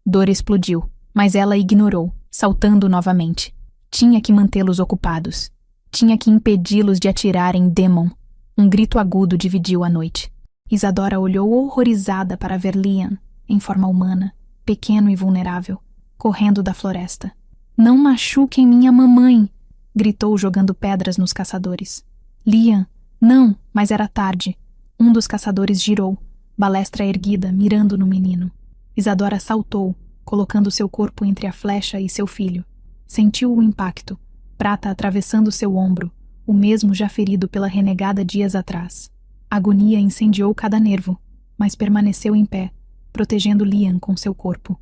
Speaker 1: Dor explodiu, mas ela ignorou, saltando novamente. Tinha que mantê-los ocupados. Tinha que impedi-los de atirar em Demon. Um grito agudo dividiu a noite. Isadora olhou horrorizada para ver Liam, em forma humana, pequeno e vulnerável, correndo da floresta. Não machuquem minha mamãe! Gritou jogando pedras nos caçadores. Liam, não, mas era tarde. Um dos caçadores girou, balestra erguida, mirando no menino. Isadora saltou, colocando seu corpo entre a flecha e seu filho. Sentiu o impacto, prata atravessando seu ombro, o mesmo já ferido pela renegada dias atrás. A agonia incendiou cada nervo, mas permaneceu em pé, protegendo Liam com seu corpo.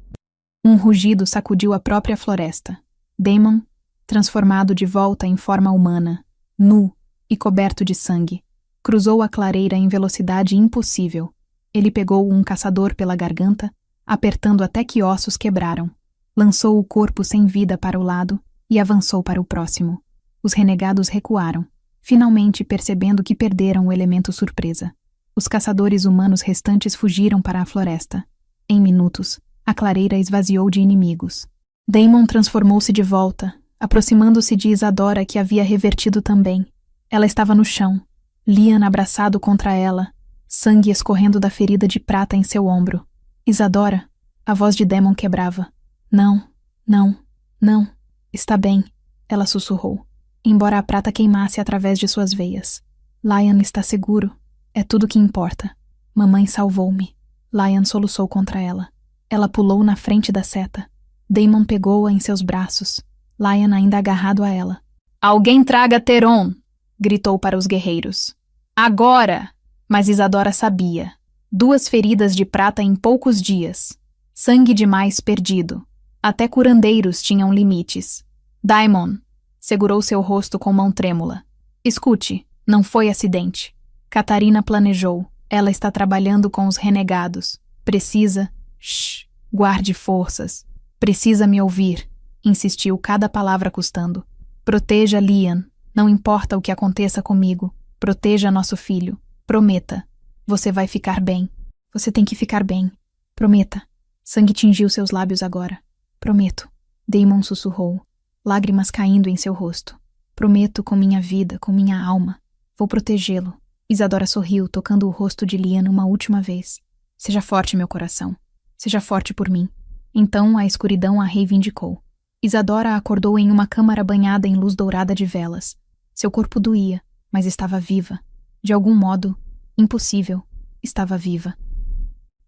Speaker 1: Um rugido sacudiu a própria floresta. Daemon, transformado de volta em forma humana, nu e coberto de sangue, cruzou a clareira em velocidade impossível. Ele pegou um caçador pela garganta, apertando até que ossos quebraram. Lançou o corpo sem vida para o lado e avançou para o próximo. Os renegados recuaram, finalmente percebendo que perderam o elemento surpresa. Os caçadores humanos restantes fugiram para a floresta. Em minutos, a clareira esvaziou de inimigos. Daemon transformou-se de volta, aproximando-se de Isadora, que havia revertido também. Ela estava no chão, Liam abraçado contra ela, sangue escorrendo da ferida de prata em seu ombro. Isadora, a voz de Daemon quebrava. Não, não, não, está bem, ela sussurrou, embora a prata queimasse através de suas veias. Liam está seguro, é tudo que importa. Mamãe salvou-me. Liam soluçou contra ela. Ela pulou na frente da seta. Daemon pegou-a em seus braços, Liam ainda agarrado a ela. Alguém traga Theron! Gritou para os guerreiros. Agora! Mas Isadora sabia. 2 feridas de prata em poucos dias. Sangue demais perdido. Até curandeiros tinham limites. Daemon segurou seu rosto com mão trêmula. Escute, não foi acidente. Catarina planejou. Ela está trabalhando com os renegados. Precisa... Shh, guarde forças. Precisa me ouvir, insistiu, cada palavra custando. Proteja Liam. Não importa o que aconteça comigo. Proteja nosso filho. Prometa. Você vai ficar bem. Você tem que ficar bem. Prometa. Sangue tingiu seus lábios agora. Prometo. Daemon sussurrou, lágrimas caindo em seu rosto. Prometo com minha vida, com minha alma. Vou protegê-lo. Isadora sorriu, tocando o rosto de Liam uma última vez. Seja forte, meu coração. Seja forte por mim. Então a escuridão a reivindicou. Isadora acordou em uma câmara banhada em luz dourada de velas. Seu corpo doía, mas estava viva. De algum modo, impossível, estava viva.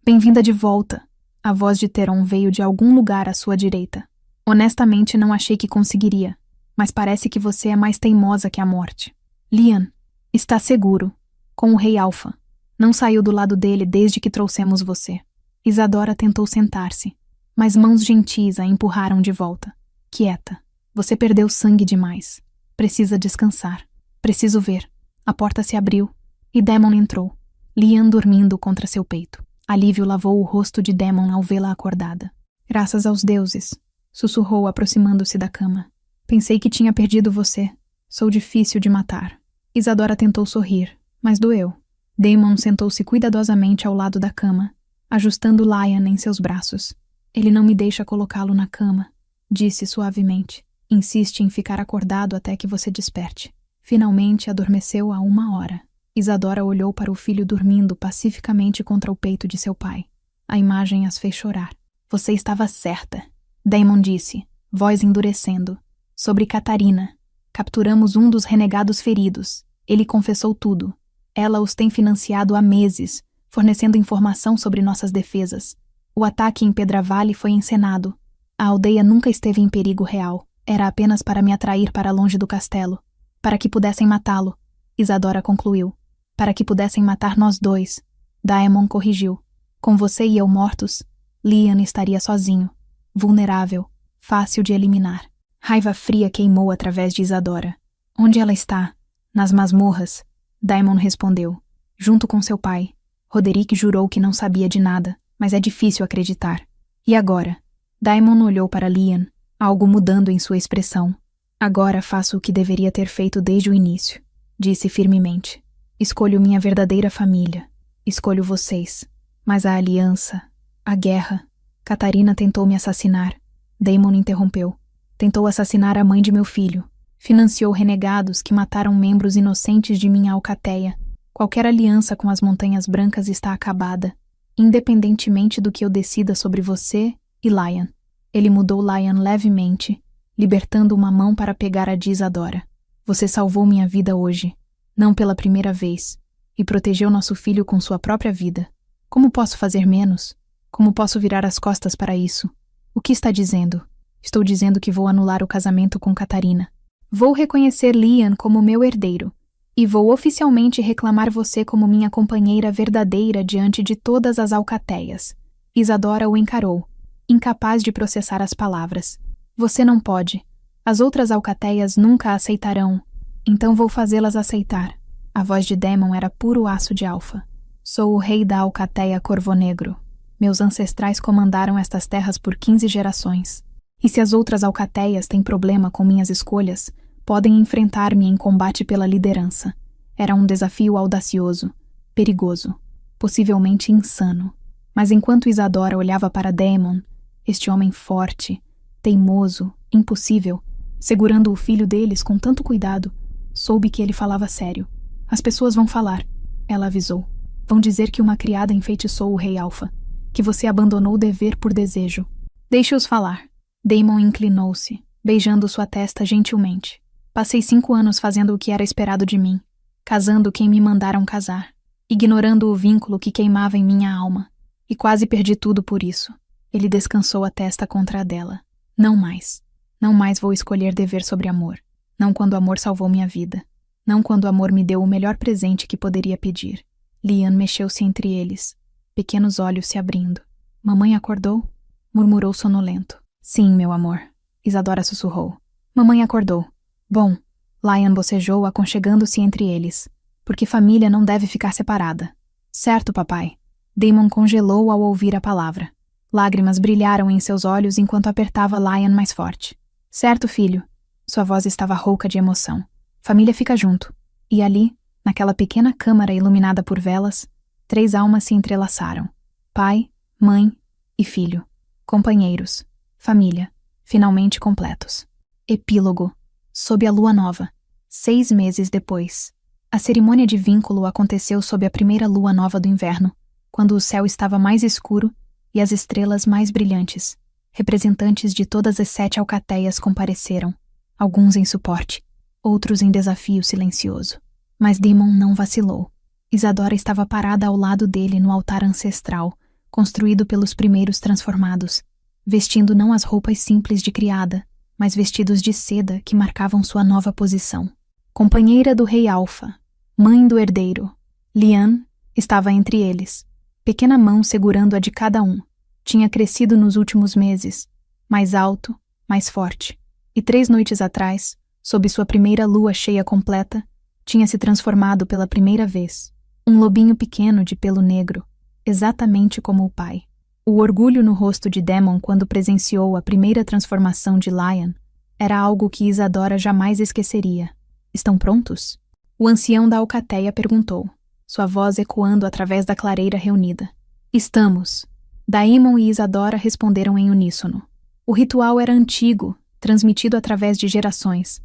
Speaker 1: Bem-vinda de volta. A voz de Theron veio de algum lugar à sua direita. Honestamente, não achei que conseguiria, mas parece que você é mais teimosa que a morte. Liam, está seguro, com o Rei Alpha. Não saiu do lado dele desde que trouxemos você. Isadora tentou sentar-se, mas mãos gentis a empurraram de volta. Quieta. Você perdeu sangue demais. Precisa descansar. Preciso ver. A porta se abriu e Daemon entrou, Liam dormindo contra seu peito. Alívio lavou o rosto de Daemon ao vê-la acordada. Graças aos deuses, sussurrou aproximando-se da cama. Pensei que tinha perdido você. Sou difícil de matar. Isadora tentou sorrir, mas doeu. Daemon sentou-se cuidadosamente ao lado da cama, ajustando Liam em seus braços. Ele não me deixa colocá-lo na cama, disse suavemente. Insiste em ficar acordado até que você desperte. Finalmente adormeceu há 1 hora. Isadora olhou para o filho dormindo pacificamente contra o peito de seu pai. A imagem as fez chorar. Você estava certa, Daemon disse, voz endurecendo. Sobre Catarina. Capturamos um dos renegados feridos. Ele confessou tudo. Ela os tem financiado há meses, fornecendo informação sobre nossas defesas. O ataque em Pedravale foi encenado. A aldeia nunca esteve em perigo real. Era apenas para me atrair para longe do castelo. Para que pudessem matá-lo, Isadora concluiu. Para que pudessem matar nós 2. Daemon corrigiu. Com você e eu mortos, Liam estaria sozinho, vulnerável, fácil de eliminar. Raiva fria queimou através de Isadora. Onde ela está? Nas masmorras, Daemon respondeu. Junto com seu pai. Roderick jurou que não sabia de nada, mas é difícil acreditar. E agora? Daemon olhou para Liam, algo mudando em sua expressão. Agora faço o que deveria ter feito desde o início, disse firmemente. Escolho minha verdadeira família. Escolho vocês. Mas a aliança, a guerra... Catarina tentou me assassinar. Daemon interrompeu. Tentou assassinar a mãe de meu filho. Financiou renegados que mataram membros inocentes de minha alcateia. Qualquer aliança com as Montanhas Brancas está acabada, independentemente do que eu decida sobre você e Lion. Ele mudou Lion levemente, libertando uma mão para pegar a de Isadora. Você salvou minha vida hoje, não pela primeira vez, e protegeu nosso filho com sua própria vida. Como posso fazer menos? Como posso virar as costas para isso? O que está dizendo? Estou dizendo que vou anular o casamento com Catarina. Vou reconhecer Lian como meu herdeiro, e vou oficialmente reclamar você como minha companheira verdadeira diante de todas as alcateias. Isadora o encarou, incapaz de processar as palavras. Você não pode. As outras alcateias nunca a aceitarão, então vou fazê-las aceitar. A voz de Daemon era puro aço de alfa. Sou o rei da alcateia Corvonegro. Meus ancestrais comandaram estas terras por 15 gerações. E se as outras alcateias têm problema com minhas escolhas, podem enfrentar-me em combate pela liderança. Era um desafio audacioso, perigoso, possivelmente insano. Mas enquanto Isadora olhava para Daemon, este homem forte, teimoso, impossível, segurando o filho deles com tanto cuidado, soube que ele falava sério. As pessoas vão falar, ela avisou. Vão dizer que uma criada enfeitiçou o rei Alfa, que você abandonou o dever por desejo. Deixe-os falar. Daemon inclinou-se, beijando sua testa gentilmente. Passei 5 anos fazendo o que era esperado de mim, casando quem me mandaram casar, ignorando o vínculo que queimava em minha alma, e quase perdi tudo por isso. Ele descansou a testa contra a dela. Não mais. Não mais vou escolher dever sobre amor. Não quando o amor salvou minha vida. Não quando o amor me deu o melhor presente que poderia pedir. Lian mexeu-se entre eles, pequenos olhos se abrindo. Mamãe acordou? Murmurou sonolento. Sim, meu amor. Isadora sussurrou. Mamãe acordou. Bom, Lian bocejou, aconchegando-se entre eles, porque família não deve ficar separada. Certo, papai. Daemon congelou ao ouvir a palavra. Lágrimas brilharam em seus olhos enquanto apertava Lian mais forte. Certo, filho. Sua voz estava rouca de emoção. Família fica junto. E ali, naquela pequena câmara iluminada por velas, 3 almas se entrelaçaram. Pai, mãe e filho. Companheiros. Família. Finalmente completos. Epílogo. Sob a lua nova. 6 meses depois. A cerimônia de vínculo aconteceu sob a primeira lua nova do inverno, quando o céu estava mais escuro e as estrelas mais brilhantes. Representantes de todas as 7 alcateias compareceram, alguns em suporte, outros em desafio silencioso. Mas Daemon não vacilou. Isadora estava parada ao lado dele no altar ancestral, construído pelos primeiros transformados, vestindo não as roupas simples de criada, mas vestidos de seda que marcavam sua nova posição. Companheira do rei Alfa, mãe do herdeiro, Lian estava entre eles, pequena mão segurando a de cada um. Tinha crescido nos últimos meses, mais alto, mais forte. E 3 noites atrás, sob sua primeira lua cheia completa, tinha se transformado pela primeira vez. Um lobinho pequeno de pelo negro, exatamente como o pai. O orgulho no rosto de Daemon quando presenciou a primeira transformação de Lian era algo que Isadora jamais esqueceria. Estão prontos? O ancião da alcateia perguntou, sua voz ecoando através da clareira reunida. Estamos. Daemon e Isadora responderam em uníssono. O ritual era antigo, transmitido através de gerações.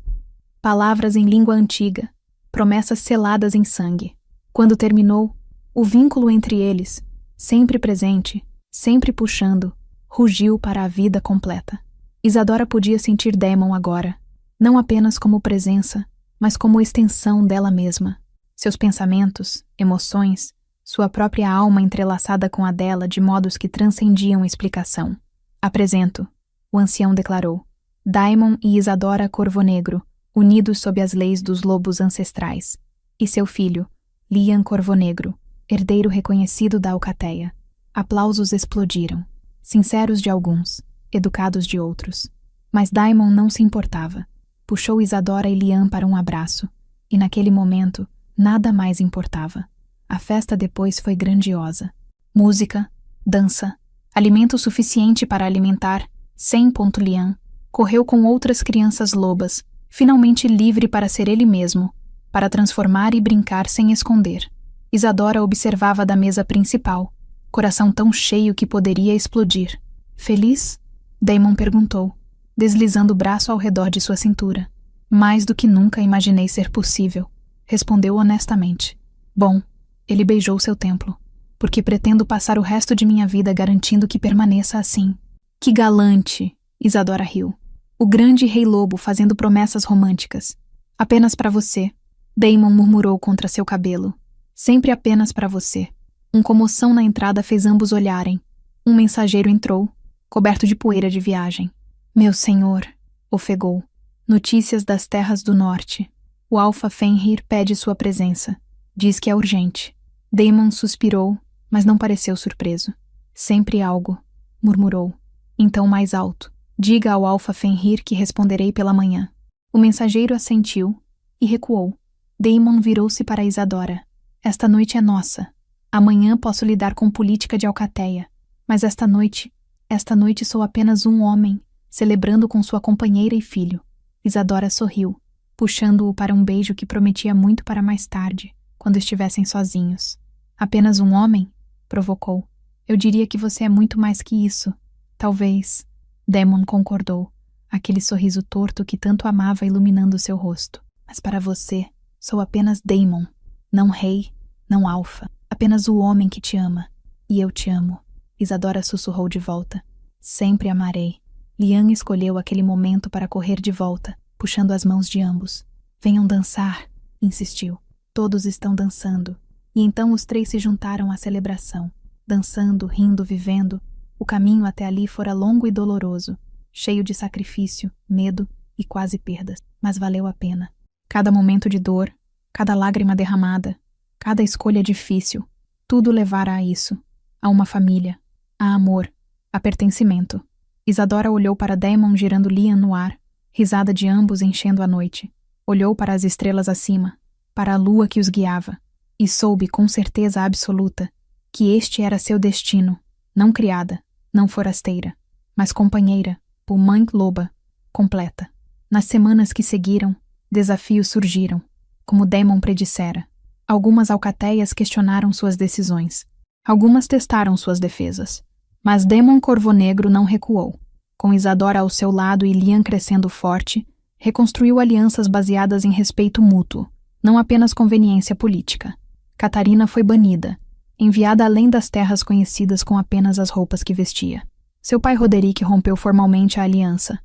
Speaker 1: Palavras em língua antiga, promessas seladas em sangue. Quando terminou, o vínculo entre eles, sempre presente, sempre puxando, rugiu para a vida completa. Isadora podia sentir Daemon agora, não apenas como presença, mas como extensão dela mesma. Seus pensamentos, emoções, sua própria alma entrelaçada com a dela de modos que transcendiam explicação. Apresento, o ancião declarou, Daemon e Isadora Corvonegro, unidos sob as leis dos lobos ancestrais, e seu filho, Lian Corvonegro, herdeiro reconhecido da alcateia. Aplausos explodiram, sinceros de alguns, educados de outros. Mas Daemon não se importava. Puxou Isadora e Lian para um abraço, e naquele momento, nada mais importava. A festa depois foi grandiosa. Música, dança, alimento suficiente para alimentar, sem Lian, correu com outras crianças lobas, finalmente livre para ser ele mesmo, para transformar e brincar sem esconder. Isadora observava da mesa principal, coração tão cheio que poderia explodir. Feliz? Daemon perguntou, deslizando o braço ao redor de sua cintura. Mais do que nunca imaginei ser possível, respondeu honestamente. Bom, ele beijou seu templo, porque pretendo passar o resto de minha vida garantindo que permaneça assim. Que galante! Isadora riu. O grande rei lobo fazendo promessas românticas. Apenas para você, Daemon murmurou contra seu cabelo. Sempre apenas para você. Comoção na entrada fez ambos olharem. Um mensageiro entrou, coberto de poeira de viagem. Meu senhor, ofegou. Notícias das terras do norte. O Alfa Fenrir pede sua presença. Diz que é urgente. Daemon suspirou, mas não pareceu surpreso. Sempre algo, murmurou. Então mais alto. Diga ao Alfa Fenrir que responderei pela manhã. O mensageiro assentiu e recuou. Daemon virou-se para Isadora. Esta noite é nossa. Amanhã posso lidar com política de alcateia. Mas esta noite sou apenas um homem, celebrando com sua companheira e filho. Isadora sorriu, puxando-o para um beijo que prometia muito para mais tarde, quando estivessem sozinhos. Apenas um homem? Provocou. Eu diria que você é muito mais que isso. Talvez. Daemon concordou, aquele sorriso torto que tanto amava iluminando seu rosto. Mas para você, sou apenas Daemon, não rei, não alfa, apenas o homem que te ama. E eu te amo. Isadora sussurrou de volta. Sempre amarei. Lian escolheu aquele momento para correr de volta, puxando as mãos de ambos. Venham dançar, insistiu. Todos estão dançando. E então os três se juntaram à celebração. Dançando, rindo, vivendo. O caminho até ali fora longo e doloroso, cheio de sacrifício, medo e quase perdas, mas valeu a pena. Cada momento de dor, cada lágrima derramada, cada escolha difícil, tudo levara a isso, a uma família, a amor, a pertencimento. Isadora olhou para Daemon girando Lian no ar, risada de ambos enchendo a noite. Olhou para as estrelas acima, para a lua que os guiava, e soube com certeza absoluta que este era seu destino, não criada, não forasteira, mas companheira, por mãe loba, completa. Nas semanas que seguiram, desafios surgiram, como Daemon predissera. Algumas alcateias questionaram suas decisões. Algumas testaram suas defesas. Mas Daemon Corvo Negro não recuou. Com Isadora ao seu lado e Lian crescendo forte, reconstruiu alianças baseadas em respeito mútuo, não apenas conveniência política. Catarina foi banida, enviada além das terras conhecidas com apenas as roupas que vestia. Seu pai Roderick rompeu formalmente a aliança,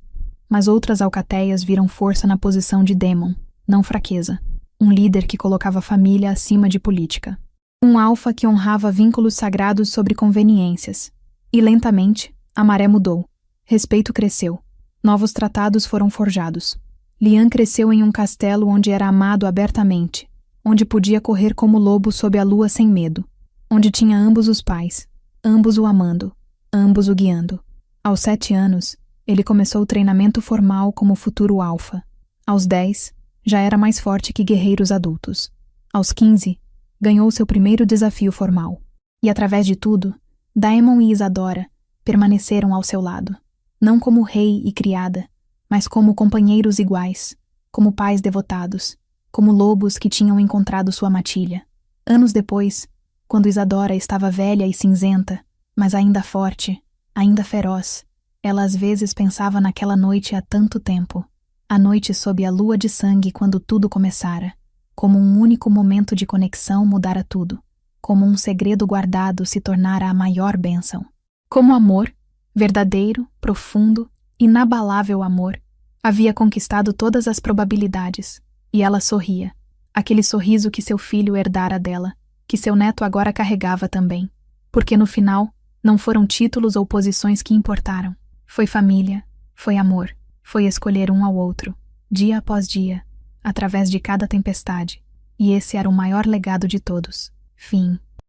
Speaker 1: mas outras alcateias viram força na posição de Daemon, não fraqueza. Um líder que colocava a família acima de política. Um alfa que honrava vínculos sagrados sobre conveniências. E lentamente, a maré mudou. Respeito cresceu. Novos tratados foram forjados. Lian cresceu em um castelo onde era amado abertamente, onde podia correr como lobo sob a lua sem medo, onde tinha ambos os pais, ambos o amando, ambos o guiando. Aos 7 anos, ele começou o treinamento formal como futuro alfa. Aos 10, já era mais forte que guerreiros adultos. Aos 15, ganhou seu primeiro desafio formal. E através de tudo, Daemon e Isadora permaneceram ao seu lado, não como rei e criada, mas como companheiros iguais, como pais devotados, como lobos que tinham encontrado sua matilha. Anos depois, quando Isadora estava velha e cinzenta, mas ainda forte, ainda feroz, ela às vezes pensava naquela noite há tanto tempo, a noite sob a lua de sangue quando tudo começara, como um único momento de conexão mudara tudo, como um segredo guardado se tornara a maior bênção. Como amor, verdadeiro, profundo, inabalável amor, havia conquistado todas as probabilidades, e ela sorria, aquele sorriso que seu filho herdara dela, que seu neto agora carregava também, porque no final não foram títulos ou posições que importaram, foi família, foi amor, foi escolher um ao outro, dia após dia, através de cada tempestade, e esse era o maior legado de todos. Fim.